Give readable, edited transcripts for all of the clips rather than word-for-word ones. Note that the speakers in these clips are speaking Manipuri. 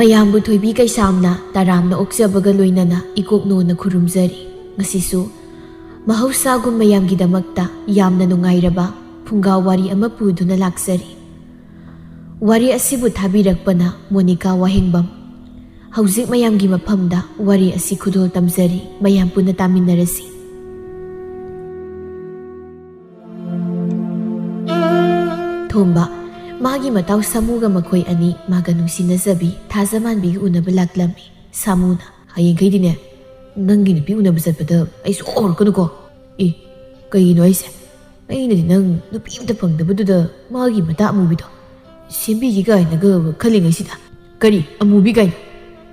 ꯃꯌꯥꯝꯕꯨ ꯊꯣꯏꯕꯤ ꯀꯩꯁꯥꯝꯅ ꯇꯔꯥꯝꯅ ꯑꯣꯛꯆꯕꯒ ꯂꯣꯏꯅꯅ ꯏꯀꯣꯛꯅꯣꯅ ꯈꯨꯔꯨꯝꯖꯔꯤ꯫ ꯉꯁꯤꯁꯨ ꯃꯍꯧꯁꯥꯒꯨꯝ ꯃꯌꯥꯝꯒꯤꯗꯃꯛꯇ ꯌꯥꯝꯅ ꯅꯨꯡꯉꯥꯏꯔꯕ ꯐꯨꯡꯒꯥ ꯋꯥꯔꯤ ꯑꯃ ꯄꯨꯗꯨꯅ ꯂꯥꯛꯆꯔꯤ꯫ ꯋꯥꯔꯤ ꯑꯁꯤꯕꯨ ꯊꯥꯕꯤꯔꯛꯄꯅ ꯃꯣꯅꯤꯀꯥ ꯋꯥꯍꯦꯡꯕꯝ꯫ ꯍꯧꯖꯤꯛ ꯃꯌꯥꯝꯒꯤ ꯃꯐꯝꯗ ꯋꯥꯔꯤ ꯑꯁꯤ ꯈꯨꯗꯣꯜ ꯇꯝꯖꯔꯤ, ꯃꯌꯥꯝ ꯄꯨꯟꯅ ꯇꯥꯃꯤꯟꯅꯔꯁꯤ꯫ ꯊꯣꯝꯕ ꯃꯥꯒꯤ ꯃꯇꯥꯎ ꯁꯥꯃꯨꯒ ꯃꯈꯣꯏ ꯑꯅꯤ ꯃꯥꯒ ꯅꯨꯡꯁꯤꯅꯖꯕꯤ ꯊꯥꯖꯃꯥꯟꯕꯤꯒ ꯎꯅꯕ ꯂꯥꯛꯂꯝꯃꯤ꯫ ꯁꯥꯃꯨꯅ ꯍꯌꯦꯡꯈꯩꯗꯤꯅꯦ ꯅꯪꯒꯤ ꯅꯨꯄꯤ ꯎꯅꯕ ꯆꯠꯄꯗ ꯑꯩ ꯁꯨꯡꯍꯧ ꯍꯧꯔꯛꯀꯅꯨꯀꯣ꯫ ꯀꯩꯒꯤꯅꯣ ꯑꯩꯁꯦ? ꯑꯩꯅꯗꯤ ꯅꯪ ꯅꯨꯄꯤ ꯑꯃꯇ ꯐꯪꯗꯕꯗꯨꯗ ꯃꯥꯒꯤ ꯃꯇꯥ ꯑꯃꯨꯕꯤꯗꯣ ꯁꯦꯝꯕꯤꯒꯦ ꯀꯥꯏꯅꯒ ꯈꯜꯂꯤꯉꯩꯁꯤꯗ ꯀꯔꯤ ꯑꯃꯨꯕꯤ ꯀꯥꯏꯅ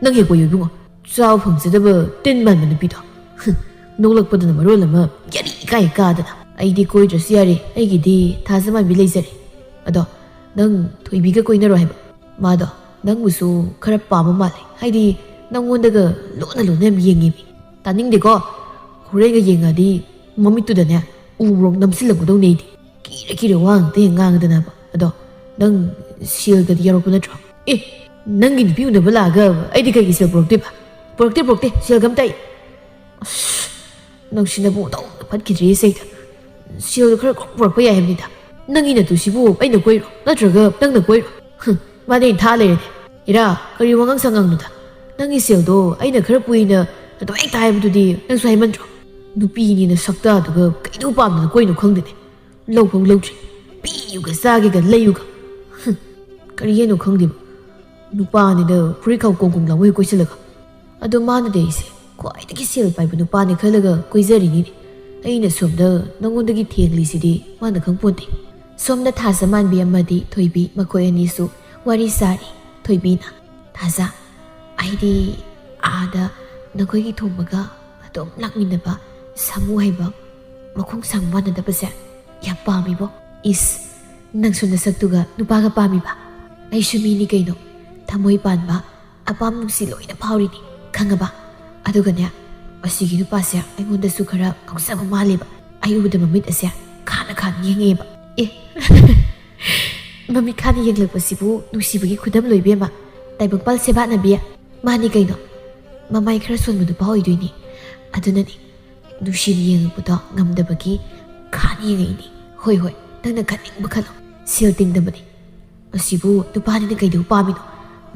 ꯅꯪ ꯍꯦꯛ ꯀꯣꯏꯌꯨ ꯏꯕꯨꯡꯉꯣ, ꯆꯥꯎ ꯐꯪꯖꯗꯕ ꯇꯤꯟ ꯃꯥꯟꯕ ꯅꯨꯄꯤꯗꯣ꯫ ꯅꯣꯛꯂꯛꯄꯗꯨꯅ ꯃꯔꯣꯜ ꯑꯃ ꯌꯥꯔꯤ ꯏꯀꯥꯏ ꯀꯥꯗꯅ꯫ ꯑꯩꯗꯤ ꯀꯣꯏꯗ꯭ꯔꯁꯨ ꯌꯥꯔꯦ, ꯑꯩꯒꯤꯗꯤ ꯊꯥꯖꯃꯥꯟꯕꯤ ꯂꯩꯖꯔꯦ꯫ ꯑꯗꯣ ꯅꯪ ꯊꯣꯏꯕꯤꯒ ꯀꯣꯏꯅꯔꯣ ꯍꯥꯏꯕ? ꯃꯥꯗꯣ ꯅꯪꯕꯨꯁꯨ ꯈꯔ ꯄꯥꯝꯕ ꯃꯥꯜꯂꯦ, ꯍꯥꯏꯗꯤ ꯅꯪꯉꯣꯟꯗꯒ ꯂꯣꯟꯅ ꯂꯣꯟꯅ ꯌꯥꯝ ꯌꯦꯡꯉꯤꯃꯤ꯫ ꯇꯥꯅꯤꯡꯗꯦꯀꯣ, ꯍꯣꯔꯦꯟꯒ ꯌꯦꯡꯉꯗꯤ ꯃꯃꯤꯠꯇꯨꯗꯅꯦ ꯎꯃꯣꯔꯣꯛ ꯅꯝꯁꯤꯜꯂꯛꯀꯗꯧꯅꯦ ꯑꯩꯗꯤ꯫ ꯀꯤꯔ ꯋꯥ ꯉꯥꯛꯇ ꯍꯦꯛ ꯉꯥꯡꯉꯗꯅꯕ꯫ ꯑꯗꯣ ꯅꯪ ꯁꯦꯜꯒꯗꯤ ꯌꯥꯎꯔꯛꯄ ꯅꯠꯇ꯭ꯔꯣ? ꯅꯪꯒꯤ ꯅꯨꯄꯤ ꯎꯅꯕ ꯂꯥꯛꯑꯒ ꯑꯩꯗꯤ ꯀꯩꯒꯤ ꯁꯦꯜ ꯄꯨꯔꯛꯇꯣꯏꯕ? ꯄꯨꯔꯛꯇꯦ ꯁꯦꯜꯒ ꯑꯝꯇ ꯑꯩ꯫ ꯅꯪꯁꯤꯅꯕꯨ ꯇꯧꯅ ꯐꯠꯈꯤꯗ꯭ꯔꯤ ꯁꯩꯗ꯫ ꯁꯦꯜꯗꯣ ꯈꯔ ꯄꯨꯔꯛꯄ ꯌꯥꯏ ꯍꯥꯏꯕꯅꯤꯗ꯫ ꯅꯪꯒꯤ ꯅꯇꯨꯁꯤꯕꯨ ꯑꯩꯅ ꯀꯣꯏꯔꯣ ꯅꯠꯇ꯭ꯔꯒ ꯅꯪꯅ ꯀꯣꯏꯔꯣ? ꯃꯥꯗꯤ ꯑꯩꯅ ꯊꯥ ꯂꯩꯔꯅꯤ꯫ ꯏꯔꯥ ꯀꯔꯤ ꯋꯥꯉꯥꯡ ꯁꯉꯥꯡꯅꯣꯗ? ꯅꯪꯒꯤ ꯁꯦꯜꯗꯣ ꯑꯩꯅ ꯈꯔ ꯄꯨꯏꯅ ꯑꯗꯨꯝ ꯍꯦꯛꯇ ꯍꯥꯏꯕꯗꯨꯗꯤ ꯅꯪꯁꯨ ꯍꯥꯏꯃꯟꯗ꯭ꯔꯣ? ꯅꯨꯄꯤꯅꯤꯅ ꯁꯛꯇꯥꯗꯨꯒ ꯀꯩꯗꯧ ꯄꯥꯝꯗꯅ ꯀꯣꯏꯅꯣ ꯈꯪꯗꯦꯅꯦ꯫ ꯂꯧꯐꯧ ꯂꯧꯗ꯭ꯔꯤ, ꯄꯤꯌꯨꯒ ꯆꯥꯒꯦꯒ ꯂꯩꯌꯨꯒ꯫ ꯀꯔꯤ ꯍꯥꯏꯅꯣ ꯈꯪꯗꯦꯕ, ꯅꯨꯄꯥꯅꯤꯅ ꯐꯨꯔꯤꯠꯈꯥꯎ ꯀꯣꯡ ꯂꯥꯎꯕ ꯍꯦꯛ ꯀꯣꯏꯁꯤꯜꯂꯒ꯫ ꯑꯗꯣ ꯃꯥꯅꯗꯤ ꯑꯩꯁꯦ ꯈ꯭ꯋꯥꯏꯗꯒꯤ ꯁꯦꯜ ꯄꯥꯏꯕ ꯅꯨꯄꯥꯅꯤ ꯈꯜꯂꯒ ꯀꯣꯏꯖꯔꯤꯅꯤꯅꯦ꯫ ꯑꯩꯅ ꯁꯣꯝꯗ ꯅꯪꯉꯣꯟꯗꯒꯤ ꯊꯦꯡꯂꯤꯁꯤꯗꯤ ꯃꯥꯅ ꯈꯪꯄꯣꯟꯇꯦ꯫ ꯁꯣꯝꯗ ꯊꯥꯖꯃꯥꯟꯕꯤ ꯑꯃꯗꯤ ꯊꯣꯏꯕꯤ ꯃꯈꯣꯏ ꯑꯅꯤꯁꯨ ꯋꯥꯔꯤ ꯁꯥꯔꯤ꯫ ꯊꯣꯏꯕꯤꯅ ꯊꯥꯖ, ꯑꯩꯗꯤ ꯑꯥꯗ ꯅꯈꯣꯏꯒꯤ ꯊꯣꯡꯕꯒ ꯑꯗꯨꯝ ꯂꯥꯛꯃꯤꯟꯅꯕ ꯁꯥꯃꯨ ꯍꯩꯕ ꯃꯈꯣꯡ ꯁꯥꯡ ꯃꯥꯟꯅꯗꯕꯁꯦ ꯌꯥꯝ ꯄꯥꯝꯃꯤꯕꯣ꯫ ꯅꯪꯁꯨ ꯅꯁꯛꯇꯨꯒ ꯅꯨꯄꯥꯒ ꯄꯥꯝꯃꯤꯕ? ꯑꯩꯁꯨ ꯃꯤꯅꯤ ꯀꯩꯅꯣ, ꯊꯃꯣꯏ ꯄꯥꯟꯕ ꯑꯄꯥꯝ ꯅꯨꯡꯁꯤ ꯂꯣꯏꯅ ꯐꯥꯎꯔꯤꯅꯤ ꯈꯪꯉꯕ? ꯑꯗꯨꯒꯅꯦ ꯑꯁꯤꯒꯤ ꯅꯨꯄꯥꯁꯦ ꯑꯩꯉꯣꯟꯗꯁꯨ ꯈꯔ ꯉꯥꯎꯖꯕ ꯃꯥꯜꯂꯦꯕ꯫ ꯑꯩ ꯎꯕꯗ ꯃꯃꯤꯠ ꯑꯁꯦ ꯈꯥꯅ ꯌꯦꯡꯉꯦꯕ꯫ ꯃꯃꯤꯠ ꯈꯥꯅ ꯌꯦꯡꯂꯛꯄꯁꯤꯕꯨ ꯅꯨꯡꯁꯤꯕꯒꯤ ꯈꯨꯗꯝ ꯂꯣꯏꯕꯦꯝꯃ, ꯇꯥꯏꯕꯪꯄꯥꯜ ꯁꯦꯕꯥꯠꯅꯕꯤ꯫ ꯃꯥꯅꯤ ꯀꯩꯅꯣ, ꯃꯃꯥꯏ ꯈꯔ ꯁꯣꯟꯕ ꯅꯨꯄꯥ ꯑꯣꯏꯗꯣꯏꯅꯤ꯫ ꯑꯗꯨꯅꯅꯤ ꯅꯨꯡꯁꯤꯅ ꯌꯦꯡꯉꯛꯄꯗꯣ ꯉꯝꯗꯕꯒꯤ ꯈꯥꯅ ꯌꯦꯡꯉꯛꯏꯅꯤ꯫ ꯍꯣꯏ ꯅꯪꯅ ꯈꯟꯅꯤꯡꯕ ꯈꯜꯂꯣ, ꯁꯦꯜ ꯇꯤꯡꯗꯕꯅꯤ꯫ ꯑꯁꯤꯕꯨ ꯅꯨꯄꯥꯅꯤꯅ ꯀꯩꯗꯧ ꯄꯥꯝꯃꯤꯅꯣ?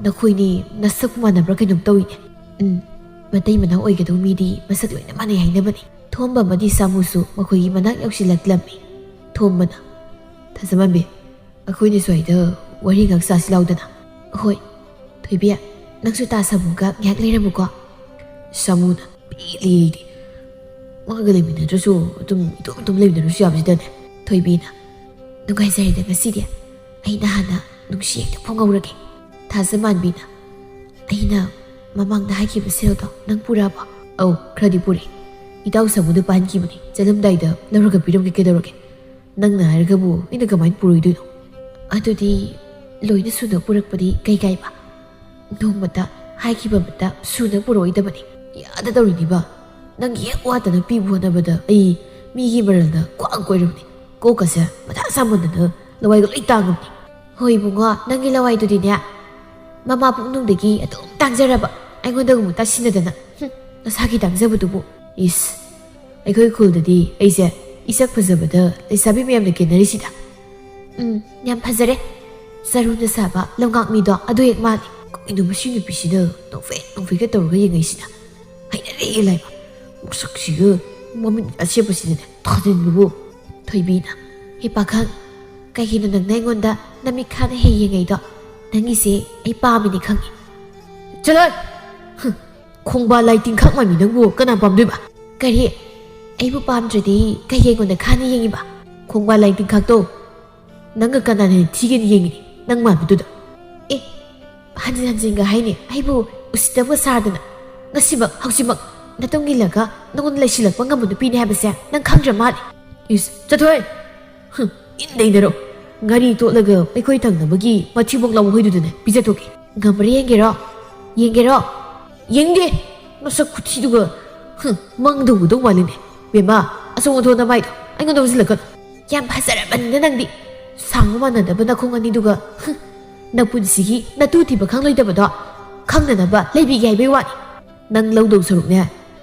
ꯅꯈꯣꯏꯅꯤ ꯅꯁꯛ ꯃꯥꯟꯅꯕ꯭ꯔꯥ ꯀꯩꯅꯣꯝ ꯇꯧꯏꯅꯦ꯫ ꯃꯇꯩ ꯃꯅꯥꯎ ꯑꯣꯏꯒꯗꯧ ꯃꯤꯗꯤ ꯃꯁꯛ ꯂꯣꯏꯅ ꯃꯥꯟꯅꯩ ꯍꯥꯏꯅꯕꯅꯤ꯫ ꯊꯣꯝꯕ ꯑꯃꯗꯤ ꯁꯥꯃꯨꯁꯨ ꯃꯈꯣꯏꯒꯤ ꯃꯅꯥꯛ ꯌꯧꯁꯤꯜꯂꯛꯂꯝꯃꯤ꯫ ꯊꯣꯝꯕꯅ ꯊꯥꯖꯃꯥꯟꯕꯤ, ꯑꯩꯈꯣꯏꯅ ꯁ꯭ꯋꯥꯏꯗ ꯋꯥꯔꯤ ꯉꯥꯛ ꯁꯥꯁꯤ ꯂꯥꯎꯗꯅ꯫ ꯍꯣꯏ ꯊꯣꯏꯕꯤ, ꯅꯪꯁꯨ ꯇꯥ ꯁꯥꯃꯨꯒ ꯉꯥꯏꯍꯥꯛ ꯂꯩꯔꯝꯃꯨꯀꯣ꯫ ꯁꯥꯃꯨꯅ ꯄꯦꯜꯂꯦ, ꯃꯥꯒ ꯂꯩꯃꯤꯟꯅꯗ꯭ꯔꯁꯨ ꯑꯗꯨꯝ ꯂꯩꯃꯤꯟꯅꯔꯁꯨ ꯌꯥꯕꯁꯤꯗꯅꯦ꯫ ꯊꯣꯏꯕꯤꯅ ꯅꯨꯡꯉꯥꯏꯖꯔꯦꯗ ꯉꯁꯤꯗꯤ, ꯑꯩꯅ ꯍꯥꯟꯅ ꯅꯨꯡꯁꯤ ꯍꯦꯛꯇ ꯐꯣꯡꯍꯧꯔꯒꯦ꯫ ꯊꯥꯖꯃꯥꯟꯕꯤꯅ ꯑꯩꯅ ꯃꯃꯥꯡꯗ ꯍꯥꯏꯈꯤꯕ ꯁꯦꯜꯗꯣ ꯅꯪ ꯄꯨꯔꯛꯑꯕꯣ? ꯑꯧ ꯈꯔꯗꯤ ꯄꯨꯔꯛꯏ, ꯏꯇꯥꯎ ꯁꯥꯃꯨꯗ ꯄꯥꯟꯈꯤꯕꯅꯤ, ꯆꯠꯂꯝꯗꯥꯏꯗ ꯂꯧꯔꯒ ꯄꯤꯔꯝꯒꯦ ꯀꯩꯗꯧꯔꯒꯦ? ꯅꯪꯅ ꯍꯥꯏꯔꯒꯕꯨ ꯑꯩꯅ ꯀꯃꯥꯏꯅ ꯄꯨꯔꯣꯏꯗꯣꯏꯅꯣ? ꯑꯗꯨꯗꯤ ꯂꯣꯏꯅ ꯁꯨꯅ ꯄꯨꯔꯛꯄꯗꯤ ꯀꯩ ꯀꯥꯏꯕ? ꯅꯣꯡꯃꯇ ꯍꯥꯏꯈꯤꯕꯃꯇ ꯁꯨꯅ ꯄꯨꯔꯛꯑꯣꯏꯗꯕꯅꯤ, ꯌꯥꯗ ꯇꯧꯔꯤꯅꯤꯕ꯫ ꯅꯪꯒꯤ ꯍꯦꯛ ꯋꯥꯠꯇꯅ ꯄꯤꯕ ꯍꯣꯠꯅꯕꯗ ꯑꯩ ꯃꯤꯒꯤ ꯃꯔꯜꯗ ꯀ꯭ꯋꯥꯡ ꯀꯣꯏꯔꯕꯅꯤ, ꯀꯣꯛꯀꯁꯦ ꯃꯊꯥ ꯁꯥꯃꯟꯗꯅ ꯂꯋꯥꯏꯒ ꯂꯣꯏ ꯇꯥꯡꯉꯕꯅꯤ꯫ ꯍꯣꯏ ꯏꯕꯨꯡꯉꯣ, ꯅꯪꯒꯤ ꯂꯋꯥꯏꯗꯨꯗꯤꯅꯦ ꯃꯃꯥ ꯄꯨꯛꯅꯨꯡꯗꯒꯤ ꯑꯗꯨꯝ ꯇꯥꯡꯖꯔꯕ, ꯑꯩꯉꯣꯟꯗꯒꯨꯝꯕ ꯇꯥꯁꯤꯟꯅꯗꯅ꯫ ꯅꯁꯥꯒꯤ ꯇꯥꯡꯖꯕꯗꯨꯕꯨ꯫ ꯑꯩꯈꯣꯏ ꯈꯨꯜꯗꯗꯤ ꯑꯩꯁꯦ इसक फजबदा लेसाबी मैम ने केनरीसिदा याम फजरे सरुना साबा लंगाक मीदो अदो एक माली कोइनो मसी नुपिसिदा नोफे के तौरगा येंगैसिदा हाइनरे लाइबा मुसक्सिगा ममिन असेबसिदा थादिनबो थोइबीना हे पाखा कहिनो नंगना एंगोंदा नमी खाना हे येंगैदो नंगिसे आई पामिनि खंगी चलो खोंबा लाइटिंग खक मामी नंगबो कना पामदोइबा करी आइबु पामद्रदि कहिएंगोंदा खाना येंगिबा खोंबा लाइटिंग खकतो नंगा कनाने थिगेन येंगिनि नंग माबदुदा ए हंजिन हंजिनगा हाइने आइबु उसितबो सादना ngasimak hausimak natongilaka nangon laisilakpa ngamudu pini habase nang khangra mali is chathoi indeidaro ngari totlaga aikoi thangnabagi mathibok law hoidudune pijathoki ngamre yengero yengge masak khuthiduga mangdu do waline bema asong thona mai aingon dawsilaka yam phasaraban nangdi sangma na dabana khongani duga napunsigi natu thiba khangloi dabado ꯈꯪꯅꯅꯕ ꯂꯩꯕꯤꯒꯦ ꯍꯥꯏꯕꯩ ꯋꯥꯅꯤ ꯅꯪ ꯂꯧꯗꯧ ꯁꯔꯨꯛꯅꯦ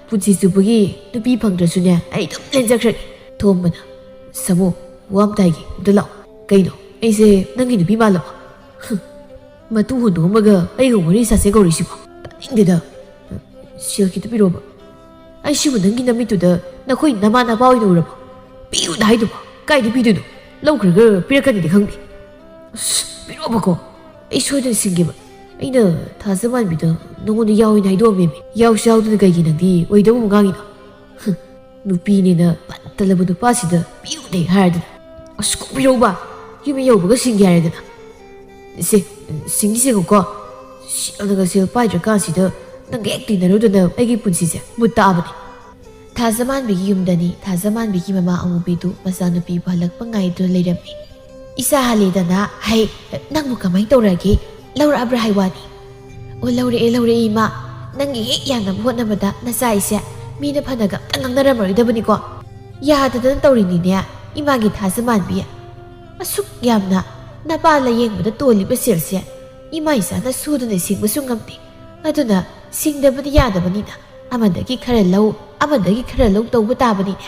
ꯄꯨꯟꯁꯤ ꯆꯨꯞꯄꯒꯤ ꯅꯨꯄꯤ ꯐꯪꯗ꯭ꯔꯁꯨꯅꯦ ꯑꯩ ꯑꯗꯨꯝ ꯂꯦꯟꯖꯈ꯭ꯔꯒꯦ ꯊꯣꯝꯕꯅ ꯁꯥꯃꯨ ꯋꯥ ꯑꯝꯇ ꯍꯥꯏꯒꯦ ꯑꯝꯇ ꯂꯥꯛꯑꯣ ꯀꯩꯅꯣ ꯑꯩꯁꯦ ꯅꯪꯒꯤ ꯅꯨꯄꯤ ꯃꯥꯜꯂꯕ ꯃꯇꯨ ꯍꯨꯟꯗꯣꯛꯑꯝꯃꯒ ꯑꯩꯒ ꯋꯥꯔꯤ ꯁꯥꯁꯦ ꯀꯧꯔꯤꯁꯤꯕꯣ ꯇꯥꯅꯤꯡꯗꯦꯗ ꯁꯦꯜ ꯈꯤꯇ ꯄꯤꯔꯣꯕ ꯑꯩꯁꯤꯕꯨ ꯅꯪꯒꯤ ꯅꯃꯤꯠꯇꯨꯗ ꯅꯈꯣꯏ ꯅꯃꯥ ꯅꯄꯥ ꯑꯣꯏꯅ ꯎꯔꯕꯣ ꯄꯤꯌꯨꯗ ꯍꯥꯏꯗꯨꯕꯣ ꯀꯥꯏꯗ ꯄꯤꯗꯣꯏꯅꯣ ꯂꯧꯈ꯭ꯔꯒ ꯄꯤꯔꯛꯀꯅꯤꯗꯤ ꯈꯪꯗꯦ ꯑꯁ ꯄꯤꯔꯛꯑꯣꯕꯀꯣ ꯑꯩ ꯁꯣꯏꯗꯅ ꯁꯤꯡꯒꯦꯕ ꯑꯩꯅ ꯊꯥꯖ ꯃꯥꯟꯕꯤꯗ ꯅꯉꯣꯟꯗ ꯌꯥꯎꯏꯅ ꯍꯥꯏꯗꯣꯛꯑꯝꯃꯦꯃꯤ ꯌꯥꯎꯁꯨ ꯌꯥꯎꯗꯅ ꯀꯩꯒꯤ ꯅꯪꯗꯤ ꯑꯣꯏꯗꯕ ꯉꯥꯡꯉꯤꯅꯣ ꯅꯨꯄꯤꯅꯦꯅ ꯄꯠꯇꯂꯕ ꯅꯨꯄꯥꯁꯤꯗ ꯄꯤꯌꯨꯅꯦ ꯍꯥꯏꯔꯗꯅ ꯑꯁ ꯀꯣꯛ ꯄꯤꯔꯧꯕ ꯌꯨꯝ ꯌꯧꯕꯒ ꯁꯤꯡꯒꯦ ꯍꯥꯏꯔꯗꯅ ꯁꯦ ꯁꯤꯡꯗꯤ ꯁꯤꯡꯉꯨꯀꯣ ꯁꯦꯜꯅꯒ ꯁꯦꯜ ꯄꯥꯏꯗ꯭ꯔꯀꯥꯟꯁꯤꯗ ꯅꯪꯒ ꯍꯦꯛ ꯇꯤꯟꯅꯔꯨꯗꯅ ꯑꯩꯒꯤ ꯄꯨꯟꯁꯤꯁꯦ ꯃꯨꯠ ꯇꯥꯛꯑꯕꯅꯤ ꯊꯥꯖꯃꯥꯟꯕꯤꯒꯤ ꯌꯨꯝꯗꯅꯤ ꯊꯥꯖꯃꯥꯟꯕꯤꯒꯤ ꯃꯃꯥ ꯑꯃꯨꯕꯤꯗꯨ ꯃꯆꯥꯅꯨꯄꯤꯕꯨ ꯍꯜꯂꯛꯄ ꯉꯥꯏꯗꯨꯅ ꯂꯩꯔꯝꯃꯤ ꯏꯆꯥ ꯍꯜꯂꯦꯗꯅ ꯍꯩ ꯅꯪꯕꯨ ꯀꯃꯥꯏꯅ ꯇꯧꯔꯒꯦ ꯂꯧꯔꯛꯑꯕ꯭ꯔꯥ ꯍꯥꯏꯋꯥꯅꯤ ꯑꯣ ꯂꯧꯔꯛꯑꯦ ꯏꯃꯥ ꯅꯪꯒꯤ ꯍꯦꯛ ꯌꯥꯅꯕ ꯍꯣꯠꯅꯕꯗ ꯅꯆꯥ ꯑꯩꯁꯦ ꯃꯤꯅ ꯐꯅꯒ ꯑꯝꯇ ꯉꯥꯡꯅꯔꯝꯃꯔꯣꯏꯗꯕꯅꯤꯀோ ꯌꯥꯗꯗꯅ ꯇꯧꯔꯤꯅꯤꯅꯦ ꯏꯃꯥꯒꯤ ꯊꯥꯖꯃꯥꯟꯕꯤ ꯑꯁꯨꯛ ꯌꯥꯝꯅ ꯅꯄꯥ ꯂꯥꯌꯦꯡꯕꯗ ꯇꯣꯜꯂꯤꯕ ꯁꯦꯜꯁꯦ ꯏꯃꯥ ꯏꯆꯥꯅ ꯁꯨꯗꯅ ꯁꯤꯡꯕꯁꯨ ꯉꯝꯗꯦ ꯑꯗꯨꯅ ꯁꯤꯡꯗꯕꯗꯤ ꯌꯥꯗꯕꯅꯤꯅ ꯑꯃꯗꯒꯤ ꯈꯔ ꯂꯧ ꯑꯃꯗꯒꯤ ꯈꯔ ꯂꯧ ꯇꯧꯕ ꯇꯥꯕꯅꯤꯅꯦ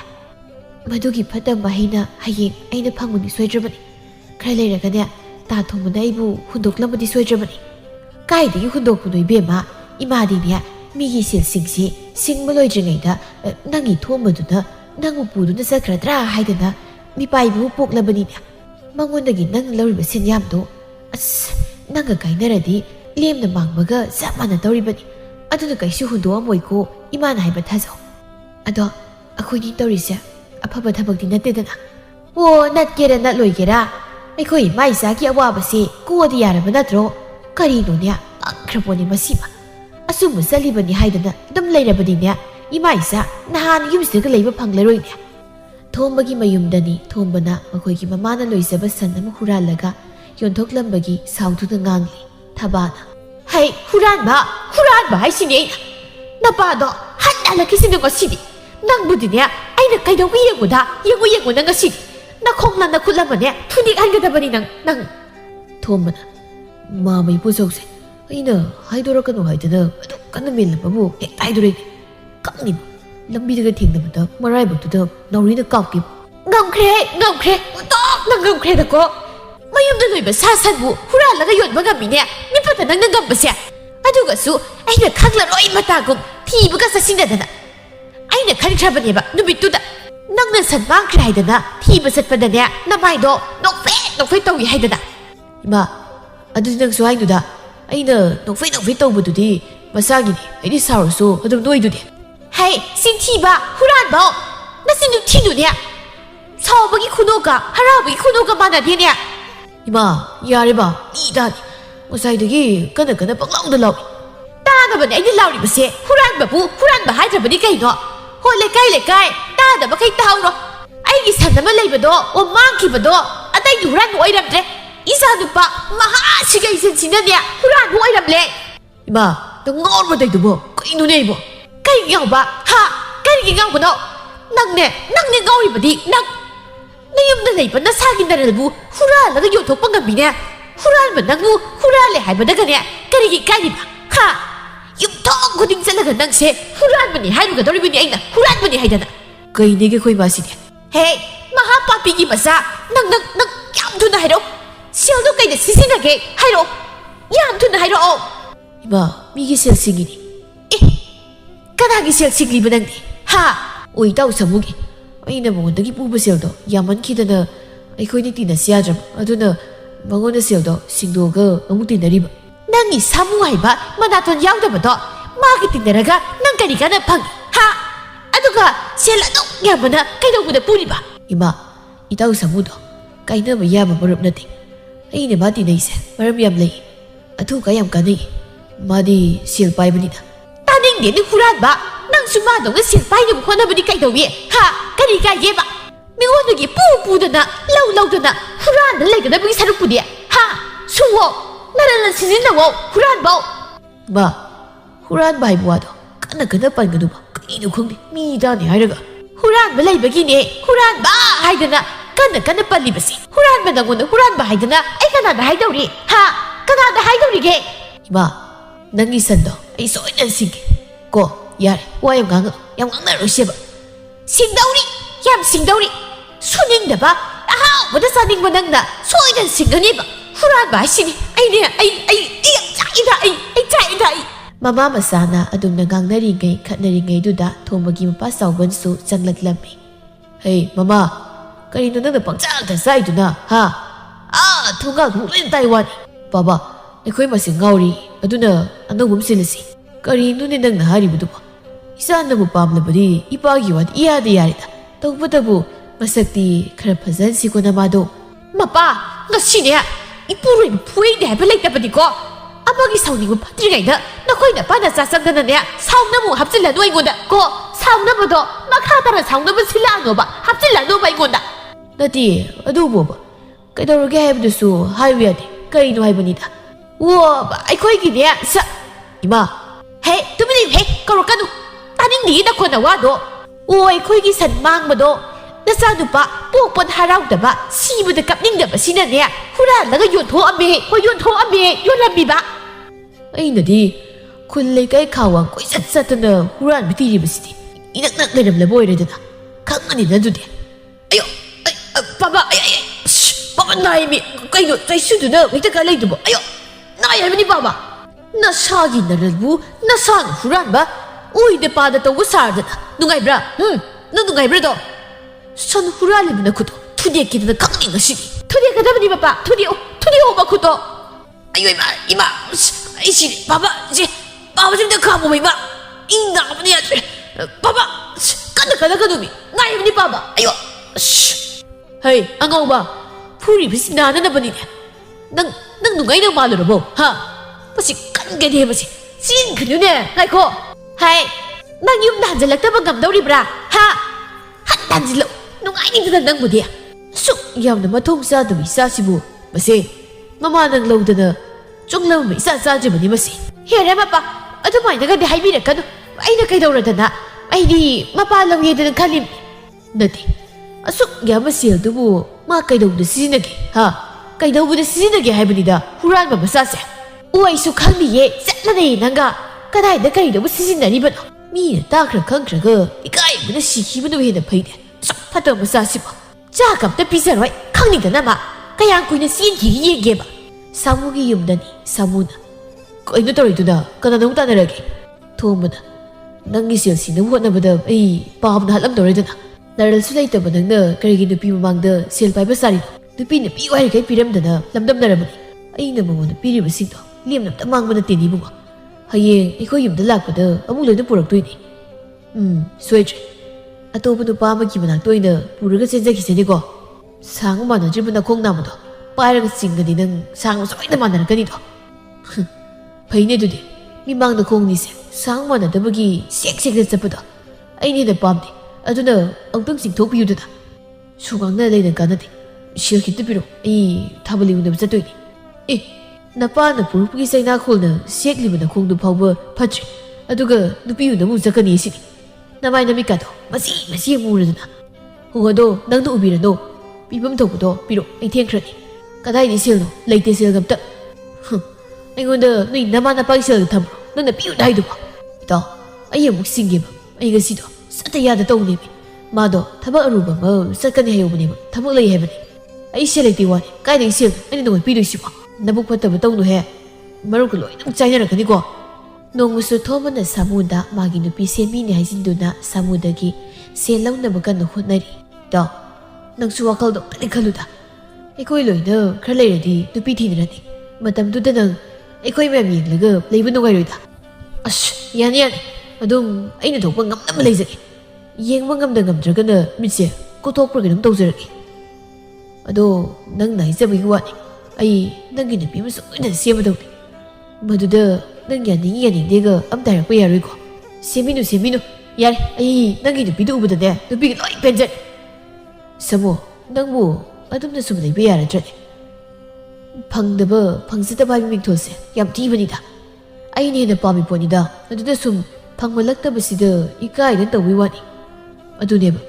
ꯃꯗꯨꯒꯤ ꯐꯠꯇ ꯃꯍꯩꯅ ꯍꯌꯦꯡ ꯑꯩꯅ ꯐꯪꯕꯗꯤ ꯁꯣꯏꯗ꯭ꯔꯕꯅꯤ ꯈꯔ ꯂꯩꯔꯒꯅꯦ ꯇꯥ ꯊꯣꯡꯕꯅ ꯑꯩꯕꯨ ꯍꯨꯟꯗꯣꯛꯂꯝꯕꯗꯤ ꯁꯣꯏꯗ꯭ꯔꯕꯅꯤ ꯀꯥꯏꯗꯒꯤ ꯍꯨꯟꯗꯣꯛꯄꯅꯣ ꯏꯕꯦꯝꯃ ꯏꯃꯥꯗꯤꯅꯦ ꯃꯤꯒꯤ ꯁꯦꯜꯁꯤꯡꯁꯤ ꯁꯤꯡꯕ ꯂꯣꯏꯗ꯭ꯔꯤꯉꯩꯗ ꯅꯪꯒꯤ ꯊꯣꯝꯕꯗꯨꯅ ꯅꯪꯕꯨ ꯄꯨꯗꯨꯅ ꯆꯠꯈ꯭ꯔꯗ꯭ꯔꯥ ꯍꯥꯏꯗꯅ ꯃꯤꯄꯥꯏꯕꯨ ꯄꯣꯛꯂꯕꯅꯤꯅꯦ ꯃꯉꯣꯟꯗꯒꯤ ꯅꯪꯅ ꯂꯧꯔꯤꯕ ꯁꯦꯟꯌꯥꯝꯗꯣ ꯑꯁ ꯅꯪꯒ ꯀꯥꯏꯅꯔꯗꯤ ꯂꯦꯝꯅ ꯃꯥꯡꯕꯒ ꯆꯞ ꯃꯥꯟꯅꯗꯧꯔꯤꯕꯅꯤ ꯑꯗꯨꯅ ꯀꯩꯁꯨ ꯍꯨꯟꯗꯣꯛꯑꯝꯃꯣꯏꯀꯣ ꯏꯃꯥꯅ ꯍꯥꯏꯕ ꯊꯥꯖꯧ ꯑꯗꯣ ꯑꯩꯈꯣꯏꯅꯤ ꯇꯧꯔꯤꯁꯦ ꯑꯐꯕ ꯊꯕꯛꯇꯤ ꯅꯠꯇꯦꯗꯅ ꯑꯣ ꯅꯠꯀꯦꯔꯥ ꯅꯠꯂꯣꯏꯒꯦꯔꯥ ꯑꯩꯈꯣꯏ ꯏꯃꯥ ꯏꯆꯥꯒꯤ ꯑꯋꯥꯕꯁꯦ ꯀꯣꯛꯑꯗꯤ ꯌꯥꯔꯕ ꯅꯠꯇ꯭ꯔꯣ ꯀꯔꯤꯅꯣꯅꯦ ꯄꯪꯈ꯭ꯔꯄꯣꯠꯅꯤ ꯃꯁꯤꯃ ꯑꯆꯨꯝꯕ ꯆꯠꯂꯤꯕꯅꯤ ꯍꯥꯏꯗꯅ ꯑꯗꯨꯝ ꯂꯩꯔꯕꯅꯤꯅꯦ ꯏꯃꯥ ꯏꯆꯥ ꯅꯍꯥꯟ ꯌꯨꯝꯁꯤꯗꯒ ꯂꯩꯕ ꯐꯪꯂꯔꯣꯏꯅꯦ ꯊꯣꯝꯕꯒꯤ ꯃꯌꯨꯝꯗꯅꯤ ꯊꯣꯝꯕꯅ ꯃꯈꯣꯏꯒꯤ ꯃꯃꯥꯅ ꯂꯣꯏꯖꯕ ꯁꯟ ꯑꯃ ꯍꯨꯔꯥꯜꯂꯒ ꯌꯣꯟꯊꯣꯛꯂꯝꯕꯒꯤ ꯁꯥꯎꯗꯨꯅ ꯉꯥꯡꯂꯤ ꯊꯕꯥꯅ ꯍꯩ ꯍꯨꯔꯥꯟꯕ ꯍꯥꯏꯁꯤꯅꯤ ꯑꯩꯅ ꯅꯄꯥꯗꯣ ꯍꯜꯂꯛꯈꯤꯁꯤꯅ ꯉꯁꯤꯗꯤ ꯅꯪꯕꯨꯗꯤꯅꯦ ꯑꯩꯅ ꯀꯩꯗꯧꯕ ꯌꯦꯡꯉꯨ ꯅꯪ ꯉꯁꯤꯗꯤ ꯅꯈꯣꯡꯅ ꯅꯈꯨꯠꯂꯝꯕꯅꯦ ꯊꯨꯅꯤꯛ ꯍꯟꯒꯗꯕꯅꯤ ꯅꯪ ꯊꯣꯝꯕꯅ ꯃꯥꯃꯩ ꯄꯨꯖꯧꯁꯦ ꯑꯩꯅ ꯍꯥꯏꯗꯣꯔꯛꯀꯅꯨ ꯍꯥꯏꯗꯅ ꯑꯗꯨꯛ ꯀꯟꯅ ꯃꯦꯜꯂꯕꯕꯨ ꯍꯦꯛꯇ ꯍꯥꯏꯗꯣꯔꯛꯏꯅꯦ ꯀꯛꯅꯤꯕ ꯂꯝꯕꯤꯗꯒ ꯊꯦꯡꯅꯕꯗ ꯃꯔꯥꯏꯕꯛꯇꯨꯗ ꯅꯥꯎꯔꯤꯅ ꯀꯥꯞꯀꯦꯕ ꯉꯝꯈ꯭ꯔꯦ ꯎꯟꯇꯣꯛꯅ ꯉꯝꯈ꯭ꯔꯦꯗꯀꯣ ꯃꯌꯨꯝꯗ ꯂꯣꯏꯕ ꯁꯥ ꯁꯟꯕꯨ ꯍꯨꯔꯥꯜꯂꯒ ꯌꯣꯟꯕ ꯉꯝꯃꯤꯅꯦ ꯃꯤꯐꯠꯇ ꯅꯪꯅ ꯉꯝꯕꯁꯦ ꯑꯗꯨꯒꯁꯨ ꯑꯩꯅ ꯈꯪꯂꯔꯣꯏ ꯃꯇꯥꯒꯨꯝ ꯊꯤꯕꯒ ꯆꯠꯁꯤꯟꯅꯗꯅ ꯑꯩꯅ ꯈꯟꯈ꯭ꯔꯕꯅꯦꯕ ꯅꯨꯃꯤꯠꯇꯨꯗ ꯅꯪꯅ ꯁꯟ ꯃꯥꯡꯈ꯭ꯔꯦ ꯍꯥꯏꯗꯅ ꯊꯤꯕ ꯆꯠꯄꯗꯅꯦ ꯅꯃꯥꯏꯗꯣ ꯅꯣꯛꯐꯦꯠ ꯇꯧꯏ ꯍꯥꯏꯗꯅ ꯏꯃꯥ ꯑꯗꯨꯗꯤ ꯅꯪꯁꯨ ꯍꯥꯏꯅꯨꯗ ꯑꯩꯅ ꯅꯣꯛꯐꯦꯠ ꯇꯧꯕꯗꯨꯗꯤ ꯃꯁꯥꯒꯤꯅꯤ ꯑꯩꯗꯤ ꯁꯥꯎꯔꯁꯨ ꯑꯗꯨꯝ ꯅꯣꯏꯗꯨꯗꯤ ꯍꯩ ꯆꯤꯟꯊꯤꯕ ꯍꯨꯔꯥꯟꯕ ꯅꯆꯤꯟꯗꯨ ꯊꯤꯗꯨꯅꯦ ꯁꯥꯎꯕꯒꯤ ꯈꯨꯅꯣꯛꯀ ꯍꯔꯥꯎꯕꯒꯤ ꯈꯨꯅꯣꯛꯀ ꯃꯥꯟꯅꯗꯦꯅꯦ ꯏꯃꯥ ꯌꯥꯔꯦꯕ ꯃꯤ ꯇꯥꯅꯤ ꯉꯁꯥꯏꯗꯒꯤ ꯀꯟꯅ ꯄꯪꯂꯥꯎꯗ ꯂꯥꯎꯏ ꯇꯥꯗꯕꯅꯦ ꯑꯩꯅ ꯂꯥꯎꯔꯤꯕꯁꯦ ꯍꯨꯔꯥꯟꯕ ꯍꯥꯏꯗ꯭ꯔꯕꯗꯤ ꯀꯩꯅꯣ ꯍꯣ ꯂꯩꯀꯥꯏ ꯇꯥꯗꯕꯈꯩ ꯇꯥꯍꯧꯔꯣ ꯑꯩꯒꯤ ꯁꯟ ꯑꯃ ꯂꯩꯕꯗꯣ ꯑꯣ ꯃꯥꯡꯈꯤꯕꯗೋ ꯑꯇꯩꯗꯤ ꯍꯨꯔꯥꯟꯕ ꯑꯣꯏꯔꯝꯗ꯭ರೆ ꯏꯆꯥ ꯅꯨꯄꯥ ꯃꯍꯥꯁꯤꯒꯩꯁꯤꯅꯅꯦ ꯍꯨꯔꯥꯟꯕ ꯑꯣꯏꯔꯝꯂꯦ ꯏꯃꯥ ꯅꯪ ꯉꯥꯎꯔꯕꯗꯩꯗꯨꯕꯣ ꯀꯩꯅꯣꯅꯦ ꯑꯩꯕꯣ ꯀꯔꯤꯒꯤ ꯉꯥꯎꯕ ꯀꯔꯤꯒꯤ ꯉꯥꯎꯕꯅꯣ ꯅꯪꯅꯦ ꯉꯥꯎꯔꯤꯕꯗꯤ ꯅꯌꯨꯝꯗ ꯂꯩꯕ ꯅꯁꯥꯒꯤ ꯅꯔꯜꯕꯨ ꯍꯨꯔꯥꯜꯂꯒ ꯌꯣꯟꯊꯣꯛꯄ ꯉꯝꯃꯤꯅꯦ ꯍꯨꯔꯥꯟꯕ ꯅꯪꯕꯨ ꯍꯨꯔꯥꯜꯂꯦ ꯍꯥꯏꯕꯗꯒꯅꯦ ꯀꯔꯤꯒꯤ ꯏꯀꯥꯏꯔꯤꯕ ꯌꯨꯝꯊꯣꯡ ꯈꯨꯗꯤꯡ ꯆꯠꯂꯒ ꯅꯪꯁꯦ ꯍꯨꯔꯥꯟꯕꯅꯤ ꯍꯥꯏꯔꯨꯒꯗꯧꯔꯤꯕꯅꯤ ꯑꯩꯅ ꯍꯨꯔꯥꯟꯕꯅꯤ ꯍꯥꯏꯗꯅ ꯀꯩꯅꯦꯒꯦ ꯑꯩꯈꯣꯏ ꯃꯥꯁꯤꯗꯤ ꯍꯦ ꯃꯍꯥꯄꯥꯄꯤꯒꯤ ꯃꯆꯥ ꯅꯪ ꯌꯥꯝ ꯊꯨꯅ ꯍꯥꯏꯔꯛꯑꯣ ꯁꯦꯜꯗꯣ ꯀꯩꯗ ꯁꯤꯖꯤꯟꯅꯒꯦ ꯍꯥꯏꯔꯛꯑꯣ ꯌꯥꯝ ꯊꯨꯅ ꯍꯥꯏꯔꯛꯑꯣ ꯏꯃꯥ ꯃꯤꯒꯤ ꯁꯦꯜ ꯁꯤꯡꯉꯤꯅꯤ ꯀꯅꯥꯒꯤ ꯁꯦꯜ ꯁꯤꯡꯂꯤꯕ ꯅꯪꯗꯤ ꯑꯣꯏꯇꯥꯎ ꯁꯥꯃꯨꯒꯤ ꯑꯩꯅ ꯃꯉꯣꯟꯗꯒꯤ ꯄꯨꯕ ꯁꯦꯜꯗꯣ ꯌꯥꯝꯃꯟꯈꯤꯗꯅ ꯑꯩꯈꯣꯏꯅꯤ ꯇꯤꯟꯅꯁꯤ ꯌꯥꯗ꯭ꯔꯕ ꯑꯗꯨꯅ ꯃꯉꯣꯟꯗ ꯁꯦꯜꯗꯣ ꯁꯤꯡꯗꯣꯛꯑꯒ ꯑꯃꯨꯛ ꯇꯤꯟꯅꯔꯤꯕ ꯅꯪꯒꯤ ꯁꯥꯃꯨ ꯍꯥꯏꯕ ꯃꯅꯥꯇꯣꯟ ꯌꯥꯎꯗꯕꯗꯣ ꯃꯥꯒꯤ ꯇꯤꯟꯅꯔꯒ ꯅꯪ ꯀꯔꯤ ꯀꯥꯟꯅ ꯐꯪꯉꯤ ꯑꯗꯨꯒ ꯁꯦꯜ ꯑꯗꯨꯛ ꯌꯥꯝꯕꯅ ꯀꯩꯗꯧꯕꯗ ꯄꯨꯔꯤꯕ ꯏꯃꯥ ꯏꯇꯥꯎ ꯁꯥꯃꯨꯗꯣ ꯀꯥꯏꯅꯕ ꯌꯥꯕ ꯃꯔꯨꯞ ꯅꯠꯇꯦ ꯑꯩꯅ ꯃꯥ ꯇꯤꯟꯅꯩꯁꯦ ꯃꯔꯝ ꯌꯥꯝ ꯂꯩ ꯑꯊꯨꯀꯥꯏ ꯌꯥꯝ ꯀꯥꯟꯅꯩ ꯃꯥꯗꯤ ꯁꯦꯜ ꯄꯥꯏꯕꯅꯤꯅ ꯇꯥꯅꯤꯡꯗꯦ ꯍꯨꯔꯥꯟꯕ ꯅꯪꯁꯨ ꯃꯥꯗꯧꯅ ꯁꯦꯜ ꯄꯥꯏꯅꯕ ꯍꯣꯠꯅꯕꯗꯤ ꯀꯩꯗꯧꯏ ꯀꯔꯤ ꯀꯥꯏꯒꯦꯕ ꯃꯤꯉꯣꯟꯗꯒꯤ ꯂꯧꯗꯅ ꯍꯨꯔꯥꯟꯗ ꯂꯩꯒꯗꯕꯒꯤ ꯁꯔꯨꯛꯄꯨꯗꯤ ꯁꯨꯋꯣ ꯅꯔꯜꯅ ꯁꯤꯖꯤꯟꯅꯋꯣ ꯍꯨꯔꯥꯟꯕ ꯃꯥ ꯍꯨꯔꯥꯟꯕ ꯍꯥꯏꯕ ꯋꯥꯗꯣ ꯀꯟꯅ ꯄꯟꯒꯅꯨꯕ ꯀꯩꯅꯣ ꯈꯪꯗꯦ ꯃꯤ ꯇꯥꯅꯤ ꯍꯥꯏꯔꯒ ꯍꯨꯔꯥꯟꯕ ꯂꯩꯕꯒꯤꯅꯦ ꯍꯨꯔꯥꯟꯕ ꯍꯥꯏꯗꯅ ꯀꯟꯅ ꯄꯜꯂꯤꯕꯁꯤ ꯍꯨꯔꯥꯟꯕ ꯅꯪꯉꯣꯟꯗ ꯍꯨꯔꯥꯟꯕ ꯍꯥꯏꯗꯅ ꯑꯩ ꯀꯅꯥꯗ ꯍꯥꯏꯗꯧꯔꯤ ꯀꯅꯥꯗ ꯍꯥꯏꯗꯧꯔꯤꯒꯦ ꯏꯃꯥ Nangi sando ay soidan sige. Ko, yare, wa yang ngang siya ba? Singdauri, yam singdauri. Suning da ba? Aha, wada saning manang na soidan singani ba? Huran ba sini? Ay. Mama masana adum nagangnari ngay khatnari ngay duda thomagi mapa saubansu changlaklammi. Hey, mama, karino nang pangchal ta sai duna ha? Thungal hulen Taiwan. Baba, ekhoi masing ngauri aduna anobum silasi. Karino ne nang nahari budu ba? Isa na mo pamlabadi ipagi wat iya de yari da. Tawbatabu masakti khara phazan si ko namado. Mapa, ngasine ipuroi phuai de ba laitapadi ko. Amagi sauni ko patri da. Nakoi na pa na sasangana ne sauna mo hapsila do ingoda ko sauna bodo makhatara sauna ba sila no ba hapsila do ba ingoda. Nati adu bo ba. Kaidorge haibdusu haiwi ade karino haibani da. Wo ba aikoi gi ne sa ima. Hey, tumini hey karokanu. Taning ni na ko na wado. Oi khoi gi san mang bado. Nasa nupa pokpon harau da ba sibu da kapning da ba sina ne. Hura laga yon tho ame ko yon tho ame yon lambi ba. Ai na di kun le kai khawang koi sat na huran biti ri bisiti. Inak nak le la boy re da. Khang ani na du de. Ayo. Baba ay. Baba nai mi kai no tai su du na wita ka le du ba. Ayo. Nai ai ni baba. Na sagi na relbu na sang huran ba. Ui de pa da to usar da. Nungai bra. Nungai bra do. San hurali na kuto. Tudi ki da khang ni ngasi. Tudi ka da ni baba. Tudi o ba kuto. Ayo ima. Isi baba je baba 좀 더 가보 봐. 인가 아버니 아들. baba kada mi. Ngai ni baba. Ayo. Hey, angau ba. Puri bisi na na bani. Nang nungai nang maloro bo. Ha. Basi kan ge de basi. Sin khnu ne. Ngai ko. Hey. Nang yum dan jalak ta ba gam dauri bra. Ha. Han dan jilo. Nungai ni da nang budi. Su yam na mathong sa du isa sibu. Basi mama nang lo da na. Chung lâu mấy xa chứ mà đi mà xí. Hiểu đấy mà ba. Ở thôi mày nó cái hay bị được cái đó. Anh nó cái đâu rồi thằng anh đi mà ba lâu nghe được khăn lim. Nè đi. À suốt nhà mà xỉu tôi bu mà cái đâu được xí nè kì. Ha. Cái đâu được xí nè kì hay bên đó. Huran mà xa xẻ. Ôi su khăn bị ye. Rất là này nang ga. Cái này đã cái đâu xí nè đi bên. Mi ta khờ khăng khờ cơ. Cái mà nó xí khí bên đâu hiện được thấy đấy. Phát đâu mà xa xí mà. Cha cầm tới pizza rồi. Khăng đi cái nào mà. Cái hàng cuối nó xin khí ye ghê mà. Samugi yumdani samuna ko ino tori tu da kana nung ta narage thomuna nangi sil sinum hot na bada ai pam na halam tori dana naral sulai ta banang na karigi nupi mamang da sil pai basari nupi na pi wai kai piram dana lamdam naramani ai na mo na piri basing to liam na tamang mana tini bu hayeng ai ko yum da lak bada amung loi na purak toi ni soitre ato bu nu pa ma ki manak toi na puraga senja ki seni ko sang ma na jibuna khong na mo do Parang singgadi ng sang soy naman na ganito. Paine do di. Mimang na kong nise. Sang mo na dabagi sek-sek na sapo do. Ay ni na pam di. Ato na ang tong sing tok piyo do da. Sugang na lay ng kanati. Siya kita piro. Ay tabali mo na sa toy ni. Napa na puro pagi say nakol na sek libo na kong dupaw ba patri. Ato ka nupiyo na mo sa kaniya sini. Namay na mikato. Masi ang mura do na. Kung ano nang naubira no. Pibam toko do piro ay tiyang krani. Kadai ni sil no, laite sil gam ta. Ai ngonda nui nama na pag sil tham ro. No na piu dai do ba. Ito, ai mu singi ba. Ai ga si do. Sa ta ya da tong ni bi. Ma do, thaba aru ba ma sa kan hayo bani ba. Thaba lai he bani. Ai sil lai ti wa ni. Kai ding sil, ai no pi do si ba. Na bu phat ta ba tong do he. Maru ko loi nang chai na ka ni ko. Nong su thoma na samunda ma gi nu pi se mi ni hai sin do na samuda gi se lau na ba kan no hot na ri. Do. Nang su wakal do ni khalu da. Ekoi loi na khar lai radi nupi thi na ni matam du da nang ekoi mem yeng laga leibu no gai roi da yan adum aina thok pa ngam nam lai jage yeng ma ngam da ngam dra kana mitse ko thok pra ganam tau jaragi ado nang nai ja bi wa ni ai nang gi nupi ma so na se ma do madu da nang ya ning de ga am da ra pa ya roi ko seminu yar ai nang gi nupi du bu da de nupi loi pen jet samo nang bu Adum na sumday bayara dyan. Pangdaba, pangsidaba mimig tolse, yam tibanida. Ay niya na pami po nida, adu na sum, pangmalakta ba sida, ikay na tawiwani. Adu niya ba,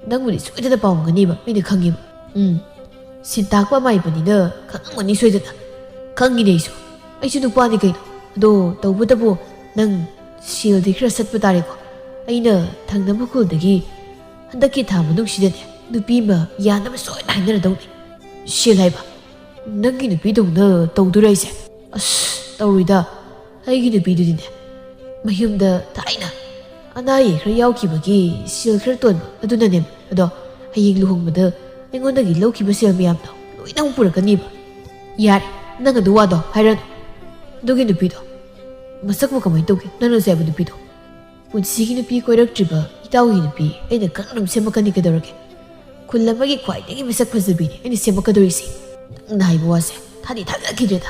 nang muli suway na pawang gani ba, may nakhangi ba. Sintak pa may ba nida, kangang mani suway na. Kangi na iso, ay sinupani kayo, ꯑꯗꯣ ꯇꯧꯕꯇꯕꯨ ꯅꯪ ꯁꯦꯜꯗꯤ ꯈꯔ ꯁꯠꯄ ꯇꯥꯔꯦꯀꯣ ꯑꯩꯅ ꯊꯪꯅꯕ ꯈꯨꯜꯗꯒꯤ ꯍꯟꯗꯛꯀꯤ ꯊꯥ ꯃꯅꯨꯡꯁꯤꯗꯅꯦ ꯅꯨꯄꯤ ꯑꯃ ꯌꯥꯅꯕ ꯁꯣꯏꯅ ꯍꯥꯏꯅꯔꯗꯧꯅꯤ ꯁꯦꯜ ꯍꯥꯏꯕ ꯅꯪꯒꯤ ꯅꯨꯄꯤꯗꯧꯅ ꯇꯧꯗꯣꯏꯔ ꯑꯩꯁꯦ ꯑꯁ ꯇꯧꯔꯣꯏꯗ ꯑꯩꯒꯤ ꯅꯨꯄꯤꯗꯨꯗꯤꯅꯦ ꯃꯌꯨꯝꯗ ꯊꯥꯏꯅ ꯑꯅꯥ ꯑꯌꯦꯛ ꯈꯔ ꯌꯥꯎꯈꯤꯕꯒꯤ ꯁꯦꯜ ꯈꯔ ꯇꯣꯟꯕ ꯑꯗꯨꯅꯅꯦ ꯑꯗꯣ ꯍꯌꯦꯡ ꯂꯨꯍꯣꯡꯕꯗ ꯑꯩꯉꯣꯟꯗꯒꯤ ꯂꯧꯈꯤꯕ ꯁꯦꯜ ꯃꯌꯥꯝꯗꯣ ꯂꯣꯏꯅ ꯑꯃꯨꯛ ꯄꯨꯔꯛꯀꯅꯤꯕ ꯌꯥꯔꯦ ꯅꯪ ꯑꯗꯨ ꯋꯥꯗꯣ ꯍꯥꯏꯔꯅꯨ ꯑꯗꯨꯒꯤ ꯅꯨꯄꯤꯗꯣ ꯃꯁꯛꯄꯨ ꯀꯃꯥꯏꯅ ꯇꯧꯒꯦ ꯅꯪꯅꯁꯨ ꯍꯥꯏꯕ ꯅꯨꯄꯤꯗꯣ ꯄꯨꯟꯁꯤꯒꯤ ꯅꯨꯄꯤ ꯀꯣꯏꯔꯛꯇ꯭ꯔꯤꯕ ꯏꯇꯥꯎꯒꯤ ꯅꯨꯄꯤ ꯑꯩꯅ ꯀꯟꯅ ꯑꯗꯨꯝ ꯁꯦꯝꯃꯛꯀꯅꯤ ꯀꯩꯗꯧꯔꯒꯦ ꯈꯨꯜ ꯑꯃꯒꯤ ꯈ꯭ꯋꯥꯏꯗꯒꯤ ꯃꯁꯛ ꯐꯖꯕꯤꯅꯤ ꯑꯩꯅ ꯁꯦꯝꯃꯛꯀꯗꯧꯔꯤꯁꯦ ꯅꯪꯅ ꯍꯥꯏꯕ ꯋꯥꯁꯦ ꯊꯥꯗꯤ ꯊꯥꯖꯈꯤꯗ꯭ꯔꯦꯗ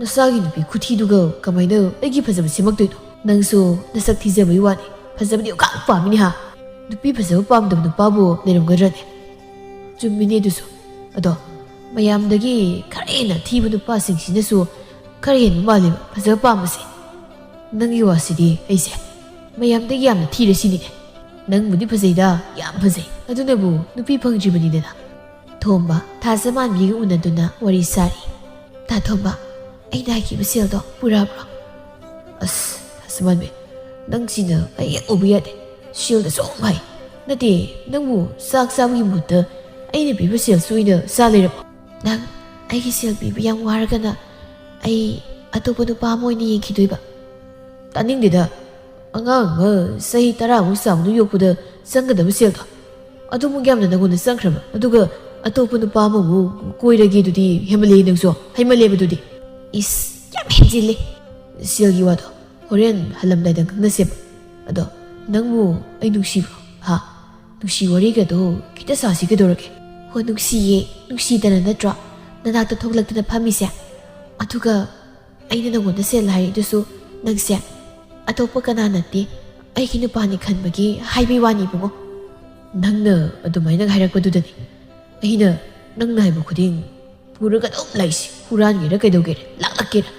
ꯅꯁꯥꯒꯤ ꯅꯨꯄꯤ ꯈꯨꯊꯤꯗꯨꯒ ꯀꯃꯥꯏꯅ ꯑꯩꯒꯤ ꯐꯖꯕ ꯁꯦꯝꯃꯛꯇꯣꯏꯅꯣ ꯅꯪꯁꯨ ꯅꯁꯛ ꯊꯤꯖꯕꯒꯤ ꯋꯥꯅꯤ ꯐꯖꯕꯗꯤ ꯌꯥꯝ ꯄꯥꯝꯃꯤꯅꯤ ꯍꯥ ꯅꯨꯄꯤ ꯐꯖꯕ ꯄꯥꯝꯗꯕ ꯅꯨꯄꯥꯕꯨ ꯂꯩꯔꯝꯒꯗ꯭ꯔꯅꯦ ꯆꯨꯝꯃꯤꯅꯦ ꯑꯗꯨꯁꯨ ꯑꯗꯣ ꯃꯌꯥꯝꯗꯒꯤ ꯈꯔ ꯍꯦꯟꯅ ꯊꯤꯕ ꯅꯨꯄꯥꯁꯤꯡꯁꯤꯅꯁꯨ ꯈꯔ ꯍꯦꯟꯕ ꯃꯥꯜꯂꯦꯕ ꯐꯖꯕ ꯄꯥꯝꯕꯁꯦ ꯅꯪꯒꯤ ꯋꯥꯁꯤꯗꯤ ꯑꯩꯁꯦ ꯃꯌꯥꯝꯗꯒꯤ ꯌꯥꯝꯅ ꯊꯤꯔ ꯁꯤꯅꯤꯅꯦ ꯅꯪꯕꯨꯗꯤ ꯐꯖꯩꯗ ꯌꯥꯝ ꯐꯖꯩ ꯑꯗꯨꯅꯕꯨ ꯅꯨꯄꯤ ꯐꯪꯗ꯭ꯔꯤꯕꯅꯤꯗꯅ ꯊꯣꯝꯕ ꯊꯥꯖ ꯃꯥꯟꯕꯤꯒ ꯎꯅꯗꯨꯅ ꯋꯥꯔꯤ ꯁꯥꯔꯤ ꯇꯥ ꯊꯣꯝꯕ ꯑꯩꯅ ꯍꯥꯏꯈꯤꯕ ꯁꯦꯜꯗꯣ ꯄꯨꯔꯛꯕ꯭ꯔꯣ ꯑꯁ ꯊꯥꯖ ꯃꯥꯟꯕꯤ ꯅꯪꯁꯤꯅ ꯑꯩ ꯍꯦꯛ ꯎꯕ ꯌꯥꯗꯦ ꯁꯦꯜꯗ ꯁꯨꯝ ꯍꯥꯏ ꯅꯠꯇꯦ ꯅꯪꯕꯨ ꯆꯥꯛ ꯆꯥꯕꯒꯤ ꯃꯍꯨꯠꯇ ꯑꯩꯅ ꯄꯤꯕ ꯁꯦꯜꯁꯨ ꯑꯣꯏꯅ ꯆꯥ ꯂꯩꯔꯕꯣ ꯅꯪ ꯑꯩꯒꯤ ꯁꯦꯜ ꯄꯤꯕ ꯌꯥꯝ ꯋꯥꯔꯒꯅ ꯑꯩ ꯑꯇꯣꯞꯄ ꯅꯨꯄꯥ ꯑꯃ ꯑꯣꯏꯅ ꯌꯦꯡꯈꯤꯗꯣꯏꯕ ꯇꯥꯅꯤꯡꯗꯦꯗ ꯑꯉꯥꯡ ꯑꯃ ꯆꯍꯤ 10ꯃꯨꯛ ꯆꯥꯎꯅ ꯌꯣꯛꯄꯗ ꯆꯪꯒꯗꯕ ꯁꯦꯜꯗꯣ ꯑꯗꯨꯃꯨꯛ ꯌꯥꯝꯅ ꯅꯪꯉꯣꯟꯗ ꯆꯪꯈ꯭ꯔꯕ ꯑꯗꯨꯒ ꯑꯇꯣꯞꯄ ꯅꯨꯄꯥ ꯑꯃꯕꯨ ꯀꯣꯏꯔꯒꯦ ꯑꯗꯨꯗꯤ ꯍꯦꯃꯜꯂꯦ ꯅꯪꯁꯨ ꯍꯩꯃꯜꯂꯦꯕꯗꯨꯗꯤ ꯏꯁ ꯌꯥꯝ ꯍꯦꯟꯖꯤꯜꯂꯦ ꯁꯦꯜꯒꯤ ꯋꯥꯗꯣ ꯍꯣꯔꯦꯟ ꯍꯜꯂꯝꯗꯥꯏꯗ ꯈꯪꯅꯁꯦꯕ ꯑꯗꯣ ꯅꯪꯕꯨ ꯑꯩ ꯅꯨꯡꯁꯤꯕ꯭ꯔꯣ ꯍꯥ ꯅꯨꯡꯁꯤ ꯋꯥꯔꯤꯒꯗꯣ ꯈꯤꯇ ꯁꯥꯁꯤ ꯀꯩꯗꯧꯔꯒꯦ ꯍꯣ ꯅꯨꯡꯁꯤꯌꯦ ꯅꯨꯡꯁꯤꯗꯅ ꯅꯠꯇ꯭ꯔꯣ ꯅꯅꯥꯛꯇ ꯊꯣꯛꯂꯛꯇꯅ ꯐꯝꯃꯤꯁꯦ ꯑꯗꯨꯒ ꯑꯩꯅ ꯅꯪꯉꯣꯟꯗ ꯁꯦꯜ ꯍꯥꯏꯔꯤꯗꯨꯁꯨ ꯅꯪꯁꯦ ꯑꯇꯣꯞꯄ ꯀꯅꯥ ꯅꯠꯇꯦ ꯑꯩꯒꯤ ꯅꯨꯄꯥꯅꯤ ꯈꯟꯕꯒꯤ ꯍꯥꯏꯕꯩ ꯋꯥꯅꯤ ꯏꯕꯨꯡꯉꯣ ꯅꯪꯅ ꯑꯗꯨꯃꯥꯏꯅ ꯍꯥꯏꯔꯛꯄꯗꯨꯗꯅꯤ ꯑꯩꯅ ꯅꯪꯅ ꯍꯥꯏꯕ ꯈꯨꯗꯤꯡ ꯄꯨꯔꯒ ꯑꯗꯨꯝ ꯂꯩꯁꯤ ꯍꯨꯔꯥꯟꯒꯦꯔꯥ ꯀꯩꯗꯧꯒꯦꯔꯥ ꯂꯥꯛꯂꯛꯀꯦꯔꯥ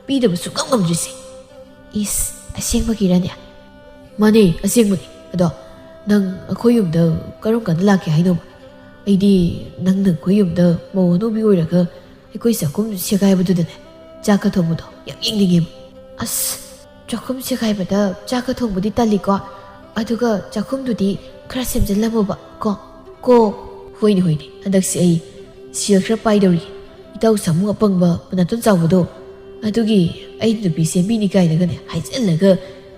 ꯄꯤꯗꯕ ꯁꯨꯡꯉꯝ ꯉꯝꯗ꯭ꯔꯤꯁꯦ ꯏꯁ ꯑꯁꯦꯡꯕꯒꯤꯔꯅꯦ ꯃꯥꯅꯦ ꯑꯁꯦꯡꯕꯅꯤ ꯑꯗꯣ ꯅꯪ ꯑꯩꯈꯣꯏ ꯌꯨꯝꯗ ꯀꯔꯝ ꯀꯥꯟꯗ ꯂꯥꯛꯀꯦ ꯍꯥꯏꯅꯣꯕ ꯑꯩꯗꯤ ꯅꯪꯅ ꯑꯩꯈꯣꯏ ꯌꯨꯝꯗ ꯃꯧ ꯑꯅꯧꯕꯤ ꯑꯣꯏꯔꯒ ꯑꯩꯈꯣꯏ ꯆꯥꯛꯈꯨꯝ ꯁꯦꯒꯥꯏꯕꯗꯨꯗꯅꯦ ꯆꯥꯛꯀ ꯊꯣꯡꯕꯗꯣ ꯌꯥꯝ ꯌꯦꯡꯅꯤꯡꯉꯦꯕ ꯑꯁ ꯆꯥꯛꯈꯨꯝ ꯁꯦꯒꯥꯏꯕꯗ ꯆꯥꯛꯀ ꯊꯣꯡꯕꯗꯤ ꯇꯜꯂꯤꯀꯣ ꯑꯗꯨꯒ ꯆꯥꯛꯈꯨꯝꯗꯨꯗꯤ ꯈꯔ ꯁꯦꯝꯖꯤꯜꯂꯝꯃꯣꯕ ꯀꯣ ꯍꯣꯏꯅꯦ ꯍꯣꯏꯅꯦ ꯍꯟꯗꯛꯁꯦ ꯑꯩ ꯁꯦꯜ ꯈꯔ ꯄꯥꯏꯗꯧꯔꯤ ꯏꯇꯥꯎ ꯁꯥꯃꯨ ꯑꯄꯪꯕ ꯃꯅꯥꯇꯣꯟ ꯆꯥꯎꯕꯗꯣ ꯑꯗꯨꯒꯤ ꯑꯩ ꯅꯨꯄꯤ ꯁꯦꯝꯕꯤꯅꯤ ꯀꯥꯏꯅꯒꯅꯦ ꯍꯥꯏꯖꯤꯜꯂꯒ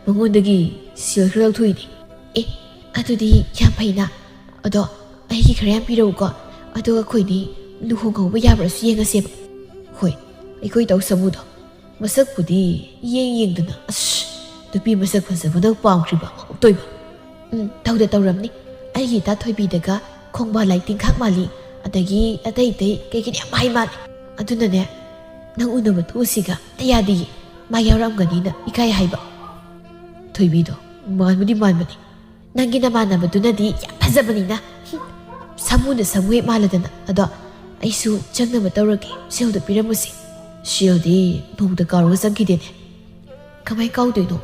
ꯃꯉꯣꯟꯗꯒꯤ ꯁꯦꯜ ꯈꯔ ꯂꯧꯊꯣꯛꯏꯅꯤ ꯑꯦ ꯑꯗꯨꯗꯤ ꯌꯥꯝ ꯐꯩꯅ ꯑꯗꯣ ꯑꯩꯒꯤ ꯈꯔ ꯌꯥꯝ ꯄꯤꯔꯛꯎꯀꯣ ꯑꯗꯨꯒ ꯑꯩꯈꯣꯏꯅꯤ ꯂꯨꯍꯣꯡꯍꯧꯕ ꯌꯥꯕ꯭ꯔꯁꯨ ꯌꯦꯡꯉꯁꯦꯕ ꯍꯣꯏ ꯑꯩꯈꯣꯏ ꯏꯇꯥꯎ ꯁꯥꯃꯨꯗꯣ ꯃꯁꯛꯄꯨꯗꯤ ꯌꯦꯡꯗꯅ ꯑꯁ ꯅꯨꯄꯤ ꯃꯁꯛ ꯐꯖꯕꯅ ꯄꯥꯝꯈ꯭ꯔꯤꯕ ꯑꯃꯨꯛꯇꯣꯏꯕ ꯇꯧꯔꯝꯅꯤ ꯑꯩꯒꯤ ꯏꯇꯥ ꯊꯣꯏꯕꯤꯗꯒ ꯈꯣꯡꯕꯥ ꯂꯥꯏ ꯇꯤꯡꯈꯥꯛ ꯃꯥꯜꯂꯤ ꯑꯗꯒꯤ ꯑꯇꯩ ꯀꯩꯀꯩ ꯌꯥꯝ ꯍꯥꯏ ꯃꯥꯜꯂꯤ ꯑꯗꯨꯅꯅꯦ ꯅꯪ ꯎꯅꯕ ꯊꯣꯛꯎꯁꯤꯒ ꯑꯝꯇ ꯌꯥꯗꯤꯌꯦ ꯃꯥ ꯌꯥꯎꯔꯝꯒꯅꯤꯅ ꯏꯀꯥꯏ ꯍꯥꯏꯕ ꯊꯣꯏꯕꯤꯗꯣ ꯃꯥꯟꯕꯨꯗꯤ ꯃꯥꯟꯕꯅꯤ ꯅꯪꯒꯤ ꯅꯃꯥꯟꯅꯕꯗꯨꯅꯗꯤ ꯌꯥꯝ ꯐꯖꯕꯅꯤꯅ ꯁꯥꯃꯨꯅ ꯁꯥꯃꯨ ꯍꯦꯛ ꯃꯥꯜꯂꯗꯅ ꯑꯗꯣ ꯑꯩꯁꯨ ꯆꯪꯅꯕ ꯇꯧꯔꯒꯦ ꯁꯦꯜꯗꯣ ꯄꯤꯔꯝꯃꯨꯁꯤ ꯁꯦꯜꯗꯤ ꯅꯣꯡꯗ ꯀꯥꯎꯔꯒ ꯆꯪꯈꯤꯗꯦꯅꯦ ꯀꯃꯥꯏ ꯀꯥꯎꯗꯣꯏꯅꯣ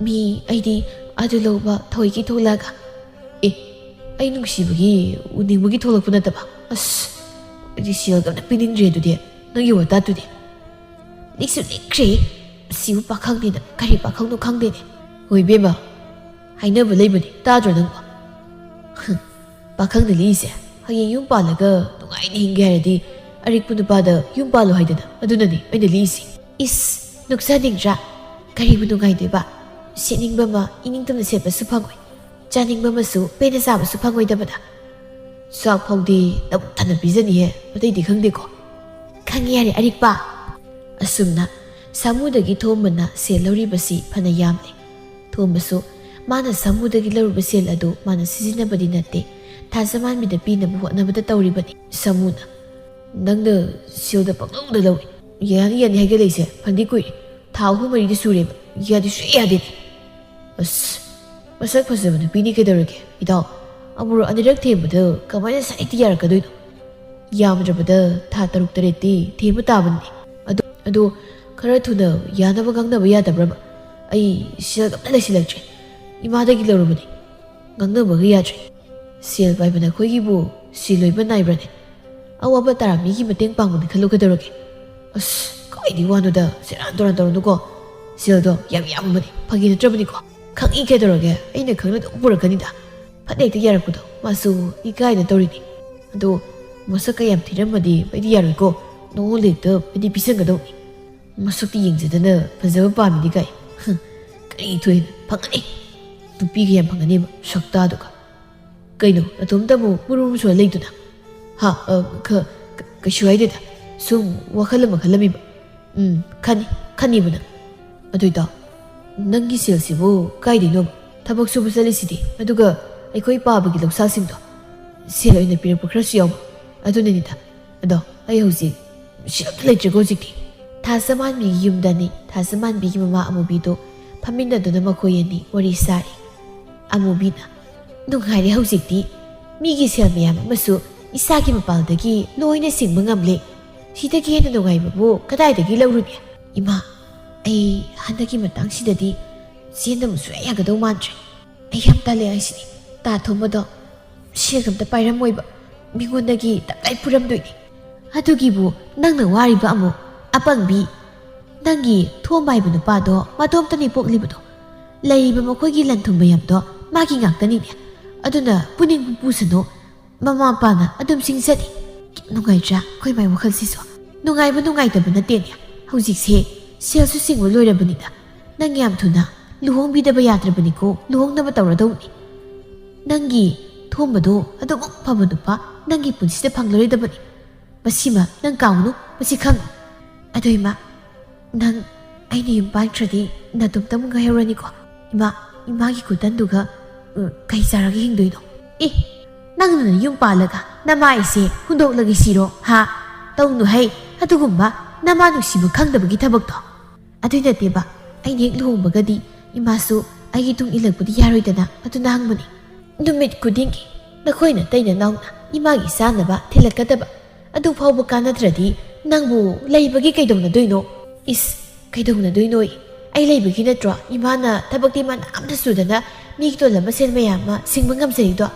ꯃꯤ ꯑꯩꯗꯤ ꯑꯗꯨ ꯂꯧꯕ ꯊꯧꯋꯣꯏꯀꯤ ꯊꯣꯛꯂꯛꯑꯒ ꯑꯩ ꯅꯨꯡꯁꯤꯕꯒꯤ ꯎꯅꯤꯡꯕꯒꯤ ꯊꯣꯛꯂꯛꯄ ꯅꯠꯇꯕ ꯑꯁ ꯑꯩꯗꯤ ꯁꯦꯜꯒ ꯑꯝꯇ ꯄꯤꯅꯤꯡꯗ꯭ꯔꯦ ꯑꯗꯨꯗꯤ ꯅꯪꯒꯤ ꯋꯥꯇꯥꯗꯨꯗꯤ ꯅꯤꯛꯁꯨ ꯅꯤꯛꯈ꯭ꯔꯦ ꯁꯤꯕꯨ ꯄꯥꯈꯪꯅꯤꯅ ꯀꯔꯤ ꯄꯥꯈꯪꯅꯣ ꯈꯪꯗꯦꯅꯦ ꯍꯣꯏ ꯕꯦꯝꯃ ꯍꯥꯏꯅꯕ ꯂꯩꯕꯅꯤ ꯇꯥꯗ꯭ꯔꯣ ꯅꯪꯕꯣ ꯄꯥꯈꯪꯅ ꯂꯤꯁꯦ ꯍꯌꯦꯡ ꯌꯨꯝ ꯄꯥꯜꯂꯒ ꯅꯨꯡꯉꯥꯏꯅ ꯍꯤꯡꯒꯦ ꯍꯥꯏꯔꯗꯤ ꯑꯔꯤꯛꯄ ꯅꯨꯄꯥꯗ ꯌꯨꯝ ꯄꯥꯜꯂꯣ ꯍꯥꯏꯗꯅ ꯑꯗꯨꯅꯅꯤ ꯑꯩꯅ ꯂꯤꯁꯤ ꯏꯁ ꯅꯨꯡꯁꯥꯅꯤꯡꯗ꯭ꯔꯥ ꯀꯔꯤꯕꯨ ꯅꯨꯡꯉꯥꯏꯗꯣꯏꯕ ꯁꯦꯠꯅꯤꯡꯕ ꯑꯃ ꯏꯅꯤꯡꯇꯝꯅ ꯁꯦꯠꯄꯁꯨ ꯐꯪꯉꯣꯏ ꯆꯥꯅꯤꯡꯕ ꯑꯃꯁꯨ ꯄꯦꯟꯅ ꯆꯥꯕꯁꯨ ꯐꯪꯉꯣꯏꯗꯕꯗ ꯆꯥꯛ ꯐꯥꯎꯗꯤ ꯅꯕꯨꯛ ꯊꯟꯅ ꯄꯤꯖꯅꯤꯍꯦ ꯑꯇꯩꯗꯤ ꯈꯪꯗꯦꯀꯣ ꯈꯪꯉꯤ ꯌꯥꯔꯦ ꯑꯔꯤꯛꯄ ꯑꯁꯨꯝꯅ ꯁꯥꯃꯨꯗꯒꯤ ꯊꯣꯝꯕꯅ ꯁꯦꯜ ꯂꯧꯔꯤꯕꯁꯤ ꯐꯅ ꯌꯥꯝꯂꯦ ꯊꯣꯝꯕꯁꯨ ꯃꯥꯅ ꯁꯥꯃꯨꯗꯒꯤ ꯂꯧꯔꯤꯕ ꯁꯦꯜ ꯑꯗꯨ ꯃꯥꯅ ꯁꯤꯖꯤꯟꯅꯕꯗꯤ ꯅꯠꯇꯦ ꯊꯥꯖꯃꯥꯟꯕꯤꯗ ꯄꯤꯅꯕ ꯍꯣꯠꯅꯕꯗ ꯇꯧꯔꯤꯕꯅꯤ ꯁꯥꯃꯨꯅ ꯅꯪꯅ ꯁꯦꯜꯗ ꯄꯪꯂꯧꯗ ꯂꯧꯏ ꯌꯥꯅꯤ ꯍꯥꯏꯒꯠꯂꯛꯏꯁꯦ ꯐꯟꯗꯤ ꯀꯨꯏꯔꯦ ꯊꯥ 3-4ꯗꯤ ꯁꯨꯔꯦꯕ ꯌꯥꯗꯤ ꯁꯨꯡꯌꯥ ꯌꯥꯗꯦꯅꯦ ꯑꯁ ꯃꯁꯛ ꯐꯖꯕ ꯅꯨꯄꯤꯅꯤ ꯀꯩꯗꯧꯔꯒꯦ ꯏꯇꯥꯎ ꯑꯃꯨꯔꯛ ꯑꯅꯤꯔꯛ ꯊꯦꯝꯕꯗ ꯀꯃꯥꯏꯅ ꯁꯥꯏꯠꯇꯤ ꯌꯥꯔꯛꯀꯗꯣꯏꯅꯣ ꯌꯥꯝꯗ꯭ꯔꯕꯗ ꯊꯥ 6-7ꯗꯤ ꯊꯦꯝꯕ ꯇꯥꯕꯅꯤ ꯑꯗꯣ खरा थुना यानब गंगनब यादब्रब आई सेल गमना लेसिलक्ट्रे इमादगी लरुबनी गंगनब याद्रे सेल पाइबना खोइगिबु सिलोइबा नाइब्रने अवाबा तारामीगी मतेंग पांगबनी खलुगदरगे अस काइदि वानुदा सेरान तोरान तोरनुको ꯁꯦꯜꯗꯣ ꯌꯥꯝ ꯌꯥꯝꯕꯅꯤ ꯐꯥꯒꯤ ꯅꯠꯇ꯭ꯔꯕꯅꯤꯀꯣ ꯈꯪꯏ ꯀꯩꯗꯧꯔꯒꯦ ꯑꯩꯅ ꯈꯪꯅ ꯑꯗꯨꯝ ꯄꯨꯔꯛꯀꯅꯤꯗ ꯐꯠ ꯍꯦꯛꯇ ꯌꯥꯔꯛꯄꯗꯣ ꯃꯥꯁꯨ ꯏꯀꯥꯏꯅ ꯇꯧꯔꯤꯅꯤ ꯑꯗꯣ ꯃꯁꯛꯀ ꯌꯥꯝ ꯊꯤꯔꯝꯃꯗꯤ ꯑꯩꯗꯤ ꯌꯥꯔꯣꯏꯀꯣ ꯅꯉꯣꯟꯗ ꯍꯦꯛꯇ ꯑꯩꯗꯤ ꯄꯤꯁꯟꯒꯗꯧꯅꯤ ꯃꯁꯛꯇꯤ ꯌꯦꯡꯖꯗꯅ ꯐꯖꯕ ꯄꯥꯝꯃꯤꯗꯤ ꯀꯥꯏ ꯀꯔꯤ ꯊꯣꯏꯅ ꯐꯪꯒꯅꯤ ꯅꯨꯄꯤꯒ ꯌꯥꯝ ꯐꯪꯒꯅꯦꯕ ꯁꯛꯇꯥꯗꯨꯒ ꯀꯩꯅꯣ ꯑꯇꯣꯝꯇ ꯑꯃꯨꯛ ꯃꯨꯔꯨꯝ ꯁꯣꯟ ꯂꯩꯗꯨꯅ ꯍꯥ ꯀꯩꯁꯨ ꯍꯥꯏꯗꯦꯗ ꯁꯨꯝ ꯋꯥꯈꯜ ꯑꯃ ꯈꯜꯂꯝꯃꯤꯕ ꯈꯟꯅꯤꯕ ꯅꯪ ꯑꯗꯨꯏꯗꯣ ꯅꯪꯒꯤ ꯁꯦꯜꯁꯤꯕꯨ ꯀꯥꯏꯗꯩꯅꯣꯕ ꯊꯕꯛ ꯁꯨꯕ ꯆꯠꯂꯤꯁꯤꯗꯤ ꯑꯗꯨꯒ ꯑꯩꯈꯣꯏ ꯄꯥꯕꯒꯤ ꯂꯧꯁꯥꯁꯤꯡꯗꯣ ꯁꯦꯜ ꯑꯣꯏꯅ ꯄꯤꯔꯛꯄ ꯈꯔꯁꯨ ꯌꯥꯎꯕ ꯑꯗꯨꯅꯅꯤꯗ ꯑꯗꯣ ꯑꯩ ꯍꯧꯖꯤꯛ ꯁꯦꯜ ꯂꯩꯇ꯭ꯔꯦꯀꯣ ꯍꯧꯖꯤꯛꯇꯤ ꯊꯥꯁꯃꯥꯟꯕꯤꯒꯤ ꯌꯨꯝꯗꯅꯤ ꯊꯥꯁꯃꯥꯟꯕꯤꯒꯤ ꯃꯃꯥ ꯑꯃꯨꯕꯤꯗꯣ ꯐꯝꯃꯤꯟꯅꯗꯨꯅ ꯃꯈꯣꯏ ꯑꯅꯤ ꯋꯥꯔꯤ ꯁꯥꯔꯤ ꯑꯃꯨꯕꯤꯅ ꯅꯨꯡꯉꯥꯏꯔꯦ ꯍꯧꯖꯤꯛꯇꯤ ꯃꯤꯒꯤ ꯁꯦꯜ ꯃꯌꯥꯝ ꯑꯃꯁꯨ ꯏꯁꯥꯒꯤ ꯃꯄꯥꯜꯗꯒꯤ ꯂꯣꯏꯅ ꯁꯤꯡꯕ ꯉꯝꯂꯦ ꯁꯤꯗꯒꯤ ꯍꯦꯟꯅ ꯅꯨꯡꯉꯥꯏꯕꯕꯨ ꯀꯗꯥꯏꯗꯒꯤ ꯂꯧꯔꯨꯅꯤ ꯏꯃꯥ ꯑꯩ ꯍꯟꯗꯛꯀꯤ ꯃꯇꯥꯡꯁꯤꯗꯗꯤ ꯆꯦꯟꯗꯕ ꯁꯨꯡꯌꯥ ꯌꯥꯒꯗꯧ ꯃꯥꯟꯗ꯭ꯔꯦ ꯑꯩ ꯌꯥꯝ ꯇꯜꯂꯦ ꯍꯥꯏꯁꯤꯅꯤ ꯇꯥ ꯊꯣꯡꯕꯗꯣ ꯁꯦꯜ ꯑꯝꯇ ꯄꯥꯏꯔꯝꯃꯣꯏꯕ ꯃꯤꯉꯣꯟꯗꯒꯤ ꯇꯞꯇꯥꯏ ꯄꯨꯔꯝꯗꯣꯏꯅꯤ ꯑꯗꯨꯒꯤꯕꯨ ꯅꯪꯅ ꯋꯥꯔꯤꯕ ꯑꯃꯨꯛ ꯑꯄꯪꯕꯤ ꯅꯪꯒꯤ ꯊꯣꯝꯕ ꯍꯥꯏꯕ ꯅꯨꯄꯥꯗꯣ ꯃꯇꯣꯝꯇꯅꯤ ꯄꯣꯛꯂꯤꯕꯗꯣ ꯂꯩꯔꯤꯕ ꯃꯈꯣꯏꯒꯤ ꯂꯟ ꯊꯨꯝ ꯃꯌꯥꯝꯗꯣ ꯃꯥꯒꯤ ꯉꯥꯛꯇꯅꯤꯅꯦ ꯑꯗꯨꯅ ꯄꯨꯅꯤꯡꯕ ꯄꯨꯁꯅꯨ ꯃꯃꯥ ꯃꯄꯥꯅ ꯑꯗꯨꯝ ꯁꯤꯡꯖꯅꯤ ꯅꯨꯡꯉꯥꯏꯇ꯭ꯔꯥ ꯑꯩꯈꯣꯏ ꯃꯥꯏ ꯋꯥꯈꯜꯁꯤꯁꯨ ꯅꯨꯡꯉꯥꯏꯕ ꯅꯨꯡꯉꯥꯏꯇꯕ ꯅꯠꯇꯦꯅꯦ ꯍꯧꯖꯤꯛꯁꯦ ꯁꯦꯜꯁꯨ ꯁꯤꯡꯕ ꯂꯣꯏꯔꯕꯅꯤꯅ ꯅꯪ ꯌꯥꯝ ꯊꯨꯅ ꯂꯨꯍꯣꯡꯕꯤꯗꯕ ꯌꯥꯗ꯭ꯔꯕꯅꯤꯀꯣ ꯂꯨꯍꯣꯡꯅꯕ ꯇꯧꯔꯗꯧꯅꯤ ꯅꯪꯒꯤ ꯊꯣꯝꯕꯗꯣ ꯑꯗꯨꯃꯛ ꯐꯕ ꯅꯨꯄꯥ ꯅꯪꯒꯤ ꯄꯨꯟꯁꯤꯗ ꯐꯪꯂꯔꯣꯏꯗꯕꯅꯤ ꯃꯁꯤꯃ ꯅꯪ ꯀꯥꯎꯅꯨ ꯃꯁꯤ ꯈꯪꯉꯨ ꯑꯗꯨ ꯏꯃꯥ ꯅꯪ ꯑꯩꯅ ꯌꯨꯝ ꯄꯥꯟꯈ꯭ꯔꯗꯤ ꯅꯇꯣꯝꯇ ꯑꯃꯨꯛ ꯉꯥꯏꯍꯧꯔꯅꯤꯀꯣ ꯏꯃꯥꯒꯤ ꯈꯨꯇꯟꯗꯨꯒ ꯀꯩ ꯆꯥꯔꯒ ꯍꯤꯡꯗꯣꯏꯅꯣ ꯅꯪꯅ ꯌꯨꯝ ꯄꯥꯜꯂꯒ ꯅꯃꯥ ꯑꯩꯁꯦ ꯍꯨꯟꯗꯣꯛꯂꯒ ꯁꯤꯔꯣ ꯍꯥ ꯇꯧꯅꯨ ꯍꯩ ꯑꯗꯨꯒꯨꯝꯕ ꯅꯃꯥ ꯅꯨꯡꯁꯤꯕ ꯈꯪꯗꯕꯒꯤ ꯊꯕꯛꯇꯣ ꯑꯗꯨꯏ ꯅꯠꯇꯦꯕ ꯑꯩꯅ ꯍꯦꯛ ꯂꯨꯍꯣꯡꯕꯒꯗꯤ ꯏꯃꯥꯁꯨ ꯑꯩꯒꯤ ꯇꯨꯡ ꯏꯜꯂꯛꯄꯗꯤ ꯌꯥꯔꯣꯏꯗꯅ ꯑꯗꯨꯅ ꯍꯪꯕꯅꯤ ꯅꯨꯃꯤꯠ ꯈꯨꯗꯤꯡꯒꯤ ꯅꯈꯣꯏꯅ ꯇꯩꯅ ꯅꯥꯎꯅ ꯏꯃꯥꯒꯤ ꯆꯥꯅꯕ ꯊꯤꯜꯂꯛꯀꯗꯕ ꯑꯗꯨ ꯐꯥꯎꯕ ꯀꯥꯟꯅꯗ꯭ꯔꯗꯤ ꯅꯪꯕꯨ ꯂꯩꯕꯒꯤ ꯀꯩꯗꯧꯅꯗꯣꯏꯅꯣ ꯀꯩꯗꯧꯅꯗꯣꯏꯅꯣ ꯑꯩ ꯂꯩꯕꯒꯤ ꯅꯠꯇ꯭ꯔꯣ ꯏꯃꯥꯅ ꯊꯕꯛꯇꯤ ꯃꯥꯅ ꯑꯝꯇ ꯁꯨꯗꯅ ꯃꯤꯒꯤ ꯇꯣꯜꯂꯝ ꯃꯁꯦꯟ ꯃꯌꯥꯝ ꯑꯃ ꯁꯤꯡꯕ ꯉꯝꯖꯔꯤꯗꯣ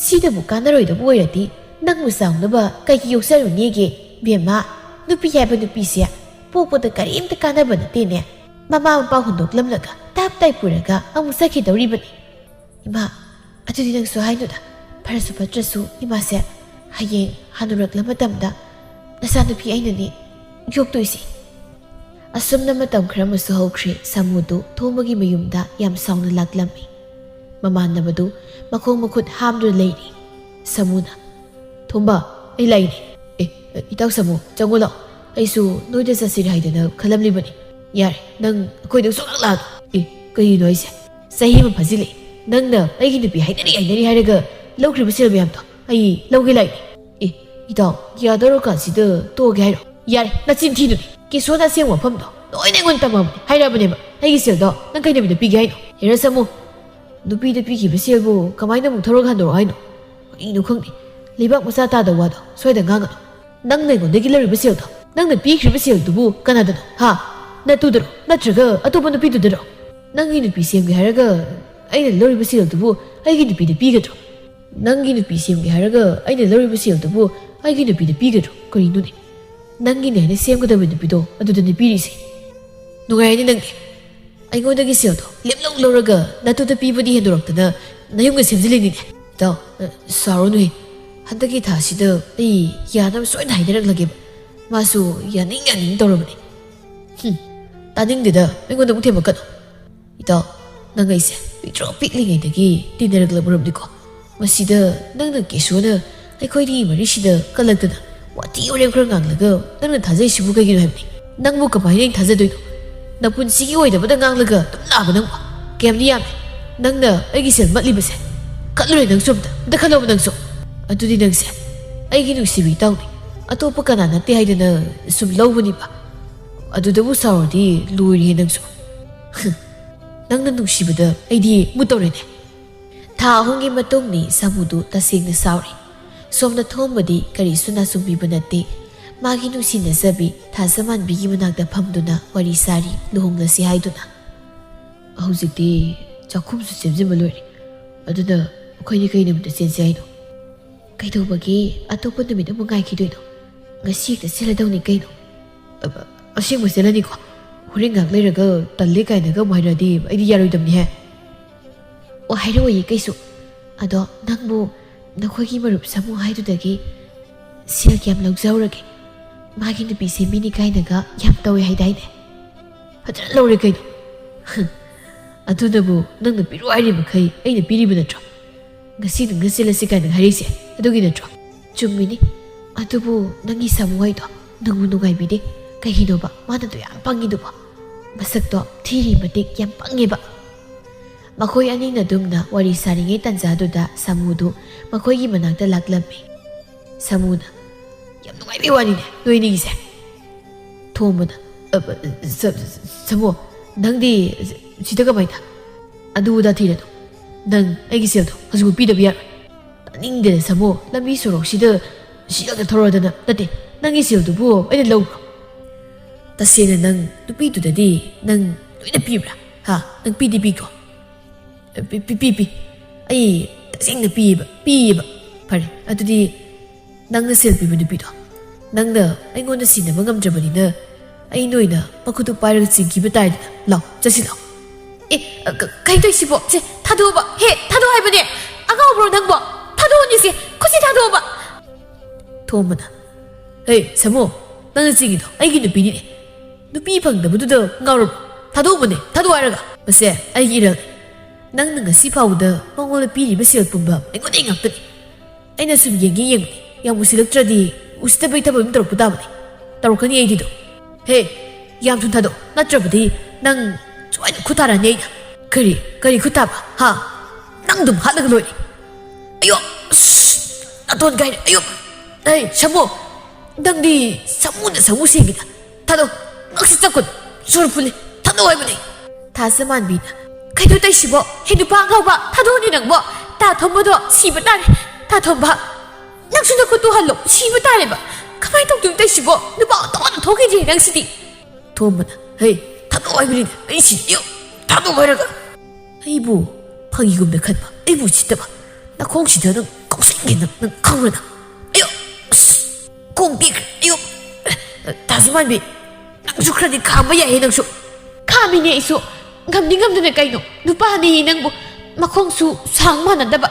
ꯁꯤꯗꯕꯨ ꯀꯥꯟꯅꯔꯣꯏꯗꯕ ꯑꯣꯏꯔꯗꯤ ꯅꯪꯕꯨ ꯆꯥꯎꯅꯕ ꯀꯩꯒꯤ ꯌꯣꯛꯆꯔꯨꯅꯦꯒꯦ ꯕꯦꯝꯃ ꯅꯨꯄꯤ ꯍꯥꯏꯕ ꯅꯨꯄꯤꯁꯦ ꯄꯣꯛꯄꯗ ꯀꯔꯤꯝꯇ ꯀꯥꯟꯅꯕ ꯅꯠꯇꯦꯅꯦ ꯃꯃꯥ ꯃꯄꯥ ꯍꯨꯟꯗꯣꯛꯂꯝꯂꯒ ꯇꯥꯞ ꯇꯥꯏ ꯄꯨꯔꯒ ꯑꯃꯨꯛ ꯆꯠꯈꯤꯗꯧꯔꯤꯕꯅꯤ ꯏꯃꯥ ꯑꯗꯨꯗꯤ ꯅꯪꯁꯨ ꯍꯥꯏꯅꯨꯗ ꯐꯔꯁꯨ ꯐꯠꯇ꯭ꯔꯁꯨ ꯏꯃꯥꯁꯦ ꯍꯌꯦꯡ ꯍꯟꯅꯨꯔꯛꯂ ꯃꯇꯝꯗ ꯅꯆꯥꯅꯨꯄꯤ ꯑꯩꯅꯅꯦ ꯌꯣꯛꯇꯣꯏꯁꯤ ꯑꯁꯨꯝꯅ ꯃꯇꯝ ꯈꯔ ꯑꯃꯁꯨ ꯍꯧꯈ꯭ꯔꯦ ꯁꯥꯃꯨꯗꯨ ꯊꯣꯝꯕꯒꯤ ꯃꯌꯨꯝꯗ ꯌꯥꯝ ꯁꯥꯎꯅ ꯂꯥꯛꯂꯝꯃꯤ ꯃꯃꯥꯟꯅꯕꯗꯨ ꯃꯈꯣꯡ ꯃꯈꯨꯠ ꯍꯥꯝꯗꯨꯅ ꯂꯩꯔꯤ ꯁꯥꯃꯨꯅ ꯊꯣꯝꯕ ꯑꯩ ꯂꯥꯛꯏꯅꯦ ꯏꯇꯥꯎ ꯁꯥꯃꯨ ꯆꯪꯉꯨ ꯂꯥꯛꯑꯣ ꯑꯩꯁꯨ ꯅꯣꯏꯗ ꯆꯠꯁꯤꯔ ꯍꯥꯏꯗꯅ ꯈꯜꯂꯝꯂꯤꯕꯅꯤ ꯌꯥꯔꯦ ꯅꯪ ꯑꯩꯈꯣꯏꯗ ꯁꯨꯡꯂꯥꯛ ꯂꯥꯛꯑꯅꯨ ꯀꯩꯒꯤꯅꯣ ꯑꯩꯁꯦ ꯆꯍꯤ ꯑꯃ ꯐꯥꯖꯤꯜꯂꯛꯏ ꯅꯪꯅ ꯑꯩꯒꯤ ꯅꯨꯄꯤ ꯍꯥꯏꯅꯔꯤ ꯍꯥꯏꯔꯒ ꯂꯧꯈ꯭ꯔꯤꯕ ꯁꯦꯜ ꯃꯌꯥꯝꯗꯣ ꯑꯩ ꯂꯧꯒꯦ ꯂꯥꯛꯏꯅꯤ ꯏꯇꯥꯎ ꯌꯥꯗꯧꯔꯀꯥꯟꯁꯤꯗ ꯇꯣꯛꯑꯒꯦ ꯍꯥꯏꯔꯣ ꯌꯥꯔꯦ ꯅꯆꯤꯟ ꯊꯤꯗꯨꯅꯤ ꯀꯤꯁꯣꯅ ꯑꯁꯦꯡꯕ ꯃꯐꯝꯗꯣ ꯂꯣꯏꯅ ꯑꯩꯉꯣꯟꯗ ꯇꯝꯃꯕꯅꯤ ꯍꯥꯏꯔꯛꯑꯕꯅꯦꯕ ꯑꯩꯒꯤ ꯁꯦꯜꯗꯣ ꯅꯪ ꯀꯩ ꯅꯨꯃꯤꯠꯇ ꯄꯤꯒꯦ ꯍꯥꯏꯅꯣ ꯍꯦꯔ ꯁꯥꯃꯨ ꯅꯨꯄꯤꯗ ꯄꯤꯈꯤꯕ ꯁꯦꯜꯕꯨ ꯀꯃꯥꯏꯅ ꯑꯃꯨꯛ ꯊꯧꯔꯒ ꯍꯟꯗꯣꯔꯛꯑꯣ ꯍꯥꯏꯅꯣ ꯀꯔꯤꯅꯣ ꯈꯪꯗꯦ ꯂꯩꯕꯥꯛ ꯃꯆꯥ ꯇꯥꯗꯕ ꯋꯥꯗꯣ ꯁ꯭ꯋꯥꯏꯗ ꯉꯥꯡꯒꯅꯨ ꯅꯪꯅ ꯑꯩꯉꯣꯟꯗꯒꯤ ꯂꯧꯔꯤꯕ ꯁꯦꯜꯗꯣ ꯅꯪꯅ ꯄꯤꯈ꯭ꯔꯤꯕ ꯁꯦꯜꯗꯨꯕꯨ ꯀꯅꯥꯗꯅꯣ ꯍꯥ ꯅꯇꯨꯗꯔꯣ ꯅꯠꯇ꯭ꯔꯒ ꯑꯇꯣꯞꯄ ꯅꯨꯄꯤꯗꯨꯗꯔꯣ ꯅꯪꯒꯤ ꯅꯨꯄꯤ ꯁꯦꯝꯒꯦ ꯍꯥꯏꯔꯒ ꯑꯩꯅ ꯂꯧꯔꯤꯕ ꯁꯦꯜꯗꯨꯕꯨ ꯑꯩꯒꯤ ꯅꯨꯄꯤꯗ ꯄꯤꯒꯗ꯭ꯔꯣ ꯅꯪꯒꯤ ꯅꯨꯄꯤ ꯁꯦꯝꯒꯦ ꯍꯥꯏꯔꯒ ꯑꯩꯅ ꯂꯧꯔꯤꯕ ꯁꯦꯜꯗꯨꯕꯨ ꯑꯩꯒꯤ ꯅꯨꯄꯤꯗ ꯄꯤꯒꯗ꯭ꯔꯣ ꯀꯔꯤꯅꯣꯅꯦ ꯅꯪꯒꯤꯅꯦ ꯍꯥꯏꯅ ꯁꯦꯝꯒꯗꯕ ꯅꯨꯄꯤꯗꯣ ꯑꯗꯨꯗꯅꯦ ꯄꯤꯔꯤꯁꯦ ꯅꯨꯡꯉꯥꯏꯔꯅꯤ ꯅꯪꯗꯤ ꯑꯩꯉꯣꯟꯗꯒꯤ ꯁꯦꯜꯗꯣ ꯂꯦꯞꯂꯧ ꯂꯧꯔꯒ ꯅꯇꯨꯗ ꯄꯤꯕꯗꯤ ꯍꯦꯟꯗꯣꯔꯛꯇꯅ ꯅꯌꯨꯝꯒ ꯁꯦꯝꯖꯤꯜꯂꯤꯅꯤꯅꯦ ꯏꯇꯥꯎ ꯁꯥꯎꯔꯅꯨꯍꯦ ꯍꯟꯗꯛꯀꯤ ꯊꯥꯁꯤꯗ ꯑꯩ ꯌꯥꯅꯕ ꯁꯣꯏꯅ ꯍꯥꯏꯅꯔꯛꯂꯒꯦꯕ ꯃꯥꯁꯨ ꯌꯥꯅꯤꯡ ꯇꯧꯔꯕꯅꯤ ꯇꯥꯅꯤꯡꯗꯦꯗ ꯑꯩꯉꯣꯟꯗ ꯑꯃꯨꯛ ꯊꯦꯝꯃꯛꯀꯅꯨ ꯏꯇꯥꯎ ꯅꯪ ꯑꯩꯁꯦ ꯄꯤꯛꯂꯤꯉꯩꯗꯒꯤ ꯇꯤꯟꯅꯔꯛꯂꯕꯔꯕꯅꯤꯀꯣ ꯃꯁꯤꯗ ꯅꯪꯅ ꯀꯦꯁꯣꯅ ꯑꯩꯈꯣꯏꯒꯤ ꯃꯔꯤꯁꯤꯗ ꯀꯜꯂꯛꯇꯅ ꯋꯥꯊꯤ ꯋꯥꯔꯦꯝ ꯈꯔ ꯉꯥꯡꯂꯒ ꯅꯪꯅ ꯊꯥꯖꯩꯁꯤꯕꯨ ꯀꯩꯒꯤꯅꯣ ꯍꯥꯏꯕꯅꯤ ꯅꯪꯕꯨ ꯀꯃꯥꯏꯅ ꯑꯩꯅ ꯊꯥꯖꯗꯣꯏꯅꯣ ꯅꯄꯨꯟꯁꯤꯒꯤ ꯑꯣꯏꯗꯕꯗ ꯉꯥꯡꯂꯒ ꯑꯗꯨꯝ ꯂꯥꯛꯑꯕ ꯅꯪꯕꯨ ꯀꯌꯥꯝꯗꯤ ꯌꯥꯝꯃꯦ ꯅꯪꯅ ꯑꯩꯒꯤ ꯁꯦꯜ ꯃꯠꯂꯤꯕꯁꯦ ꯈꯠꯂꯨꯔꯦ ꯅꯪꯁꯨ ꯑꯝꯇ ꯈꯜꯂꯣꯕ ꯅꯪꯁꯨ ꯑꯗꯨꯗꯤ ꯅꯪꯁꯦ ꯑꯩꯒꯤ ꯅꯨꯡꯁꯤꯕ ꯏꯇꯥꯎꯅꯤ ꯑꯇꯣꯞꯄ ꯀꯅꯥ ꯅꯠꯇꯦ ꯍꯥꯏꯗꯅ ꯁꯨꯝ ꯂꯧꯕꯅꯤꯕ ꯑꯗꯨꯗꯕꯨ ꯁꯥꯎꯔꯗꯤ ꯂꯣꯏꯔꯦ ꯅꯪꯁꯨ ꯅꯪꯅ ꯅꯨꯡꯁꯤꯕꯗ ꯑꯩꯗꯤ ꯃꯨꯠꯇꯧꯔꯦꯅꯦ ꯊꯥ 3ꯒꯤ ꯃꯇꯨꯡꯅꯤ ꯁꯥꯃꯨꯗꯨ ꯇꯁꯦꯡꯅ ꯁꯥꯎꯔꯤ ꯁꯣꯝꯅ ꯊꯣꯝꯕꯗꯤ ꯀꯔꯤꯁꯨ ꯅꯥꯁꯨꯡꯕꯤꯕ ꯅꯠꯇꯦ ꯃꯥꯒꯤ ꯅꯨꯡꯁꯤꯅꯖꯕꯤ ꯊꯥꯖꯃꯥꯟꯕꯤꯒꯤ ꯃꯅꯥꯛꯇ ꯐꯝꯗꯨꯅ ꯋꯥꯔꯤ ꯁꯥꯔꯤ ꯂꯨꯍꯣꯡꯂꯁꯤ ꯍꯥꯏꯗꯨꯅ ꯍꯧꯖꯤꯛꯇꯤ ꯆꯥꯛꯈꯨꯝꯁꯨ ꯁꯦꯝꯖꯤꯟꯕ ꯂꯣꯏꯔꯦ ꯑꯗꯨꯅ ꯑꯩꯈꯣꯏꯅꯤ ꯀꯩ ꯅꯨꯃꯤꯠꯇ ꯆꯦꯟꯁꯤ ꯍꯥꯏꯅꯣ ꯀꯩꯗꯧꯕꯒꯤ ꯑꯇꯣꯞꯄ ꯅꯨꯃꯤꯠ ꯑꯃꯨꯛ ꯉꯥꯏꯈꯤꯗꯣꯏꯅꯣ ꯉꯁꯤ ꯍꯦꯛꯇ ꯆꯦꯜꯂꯗꯧꯅꯤ ꯀꯩꯅꯣ ꯑꯁꯦꯡꯕ ꯆꯦꯜꯂꯅꯤꯀꯣ Horen ngak leiraga talle kainaga mairadi aidi yaroidamni he. O hairoi kaisu. Ado nangbu nakhoi marup samu haidudagi sil kyam lawjaurage. Magi nupi se mini kainaga yam tawi haidaine. Fajra lawre kaino. Adunabu nangna piru airi makai aina piribu natro. Ngasi nang ngasilasi kainang harise adugi natro. Chumini. Adubu nangi samu haido nangbu nungai bide kahino ba mana to yam pangidu ba. Masak to thiri matik yam pangiba. Makhoi ani na dumna wari saringe tanjaduda samudu makhoi gi manakta laklami. Samuna yam nungai bi wani ne noini gise. Thomana samu nangdi sidaga maina aduda thirado nang aigi seldo hasugu pidabi yar ningde samu lambi sorok sida sidaga thorodana nate nangi seldu bu aina lawro tasena nang nupi tudadi nang loina pibra ha nang pidi piko pi ai tasengna piba pare adudi nangna sel piba nupido nangna aingonda sinaba ngamdrabanina ai noina makutu pairaga chingkiba taidana law chasi law kaitoi sibo je 타도봐 해 타도 할머니 아가오브로 낭보 타도 언니지 코시 타도봐 도문아 에이 사모 나는 지기도 아이기 누비니 누비 방다부두도 ngauro 타도 보네 타도 알아가 마세 아이기 이런 낭능가 시파우다 멍올의 비리 베실 뿐밤 아이고 땡악더니 아이나 숨 얘기 양무실럭저디 우시다 베이타 보면 들어보다보니 따로카니 에이디도 헤이 양준 타도 나쩌보디 낭 좋아요 구타란 얘기다 그리 구타봐 하 낭dum하다가 너희 아유 나돈 가이 아유 에이 샤모 낭디 사무나 사무생이다 다도 낚시 잡고 소르풀리 다도 와이보니 다스만 비나 가이도 따시보 해도 방가봐 다도 언니랑 뭐다 덤보도 시부따리 다 덤봐 낚시나 것도 할로 시부따리 봐 가만히 똥똥 따시보 너봐 또는 독이지 낭시디 도문아 에이 다도 와이보니 에이시 요 다도 와이라가 아이부 방이금나 간봐 아이부 진짜봐 나 공시더는 공생기는 강르나 아유 공비 아유 다스만비 낭수크라니 가마야 해 낭수 가미네 이소 감닝감드네 까이노 누파니 낭부 마콩수 상만한다봐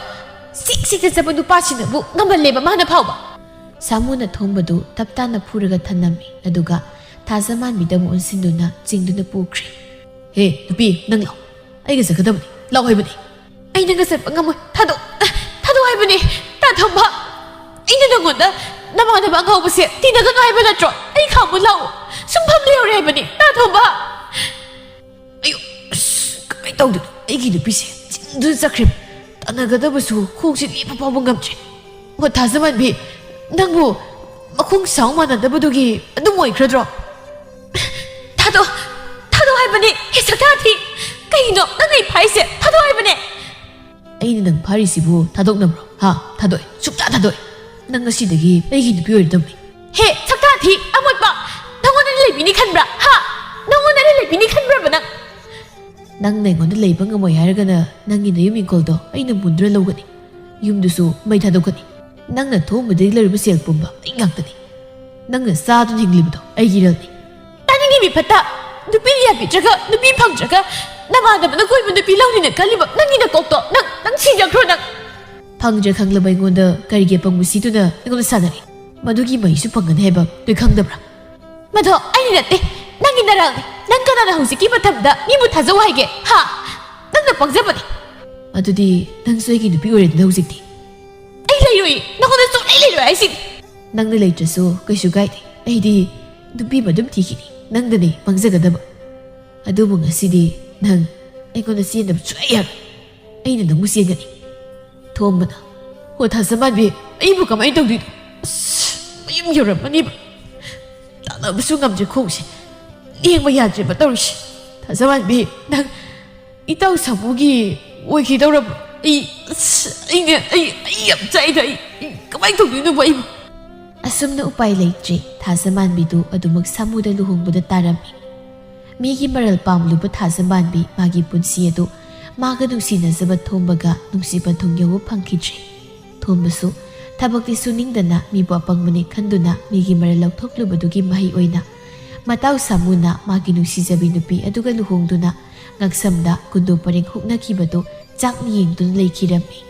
씩씩해 잡은 누파시는 뭐 감발레바 마나 파오바 사무나 통바도 답답나 푸르가 탄남이 나도가 다스만비다 온신도나 징도나 뿌크리 헤 누비 낭라 아이가 sakadabni law haibani aina nga sat pangamoi thado haibani ta thamba aina nangonda namana ba ngau base tina ga ngai bana tro ai khamu law sumpham leo re haibani ta thamba ayo kai tawdu ai gi du pise du sakrim tanaga da basu khongsi ni pa pa bangam che mo tazaman bi nangbu makhong saung mana da badugi adu moi khradro thado haibani hisakati kaino nangai phaise thado haibane aini nang pharisibu thadoknabro ha thadoi sukta thadoi nang asidagi aigi nupi oirdamni he sakta thi amoipa nangona leibini khanbra ha nangona leibini khanbra bana nang nengonda leiba ngamoi haragana nangi na yumi koldo aina mundra logani yumdusu mai thadokani nangna thomudai lariba sel pumba ingaktani nangna saadu hinglibdo aigi ralni tani ni mi phata nupi yabi jaga nupi phang jaga 나마다는 거이분들 빌라우니는 갈리바 낭이나 꼭도 낭 시작으로 낭 방저 강라바이 건다 가리게 방무시도나 이거는 사나리 마두기 마이수 방간 해봐 너 강다브라 마더 아니라떼 낭이 나랑 낭가나나 혹시 기바탑다 니부 타자와이게 하 낭나 방자바니 아두디 낭수에게 누비 오래든 혹시디 아이 레이로이 나거는 좀 레이로 아이시 낭나 레이트소 그슈 가이디 아이디 누비 마듬 티기니 낭다니 방자가다바 아두부 ngasi디 nang aigona sienab chayar aina nang musiengani thombana ho thasaman bi aibu kamai tawdi mayum yoramani ba tana busu ngamje khongsi lengba yadre ba tawsi thasaman bi nang itaw samugi oiki dawrab ai yam chaida kamai tawdi no ba aibu asumna upai leitre thasaman bi du adumak samuda luhungbuda tarami Migi maral pamluba thazamanbi magi punsi adu maga nungsinazaba thombaga nungsiba thongyawu phangkidre thombasu thabakti suningdana mibu apangmani khanduna migi maral laukthoklubadugi mahi oina ꯃꯇꯥꯎ ꯁꯥꯃꯨꯅ ꯃꯥꯒꯤ ꯅꯨꯡꯁꯤꯖꯕꯤ ꯅꯨꯄꯤ ꯑꯗꯨꯒ ꯂꯨꯍꯣꯡꯗꯨꯅ ꯉꯛꯁꯝꯗ ꯀꯨꯟꯗꯣ ꯄꯔꯦꯡ ꯍꯨꯛꯅꯈꯤꯕꯗꯨ ꯆꯥꯛꯅ ꯌꯦꯡꯗꯨꯅ ꯂꯩꯈꯤꯔꯝꯃꯤ꯫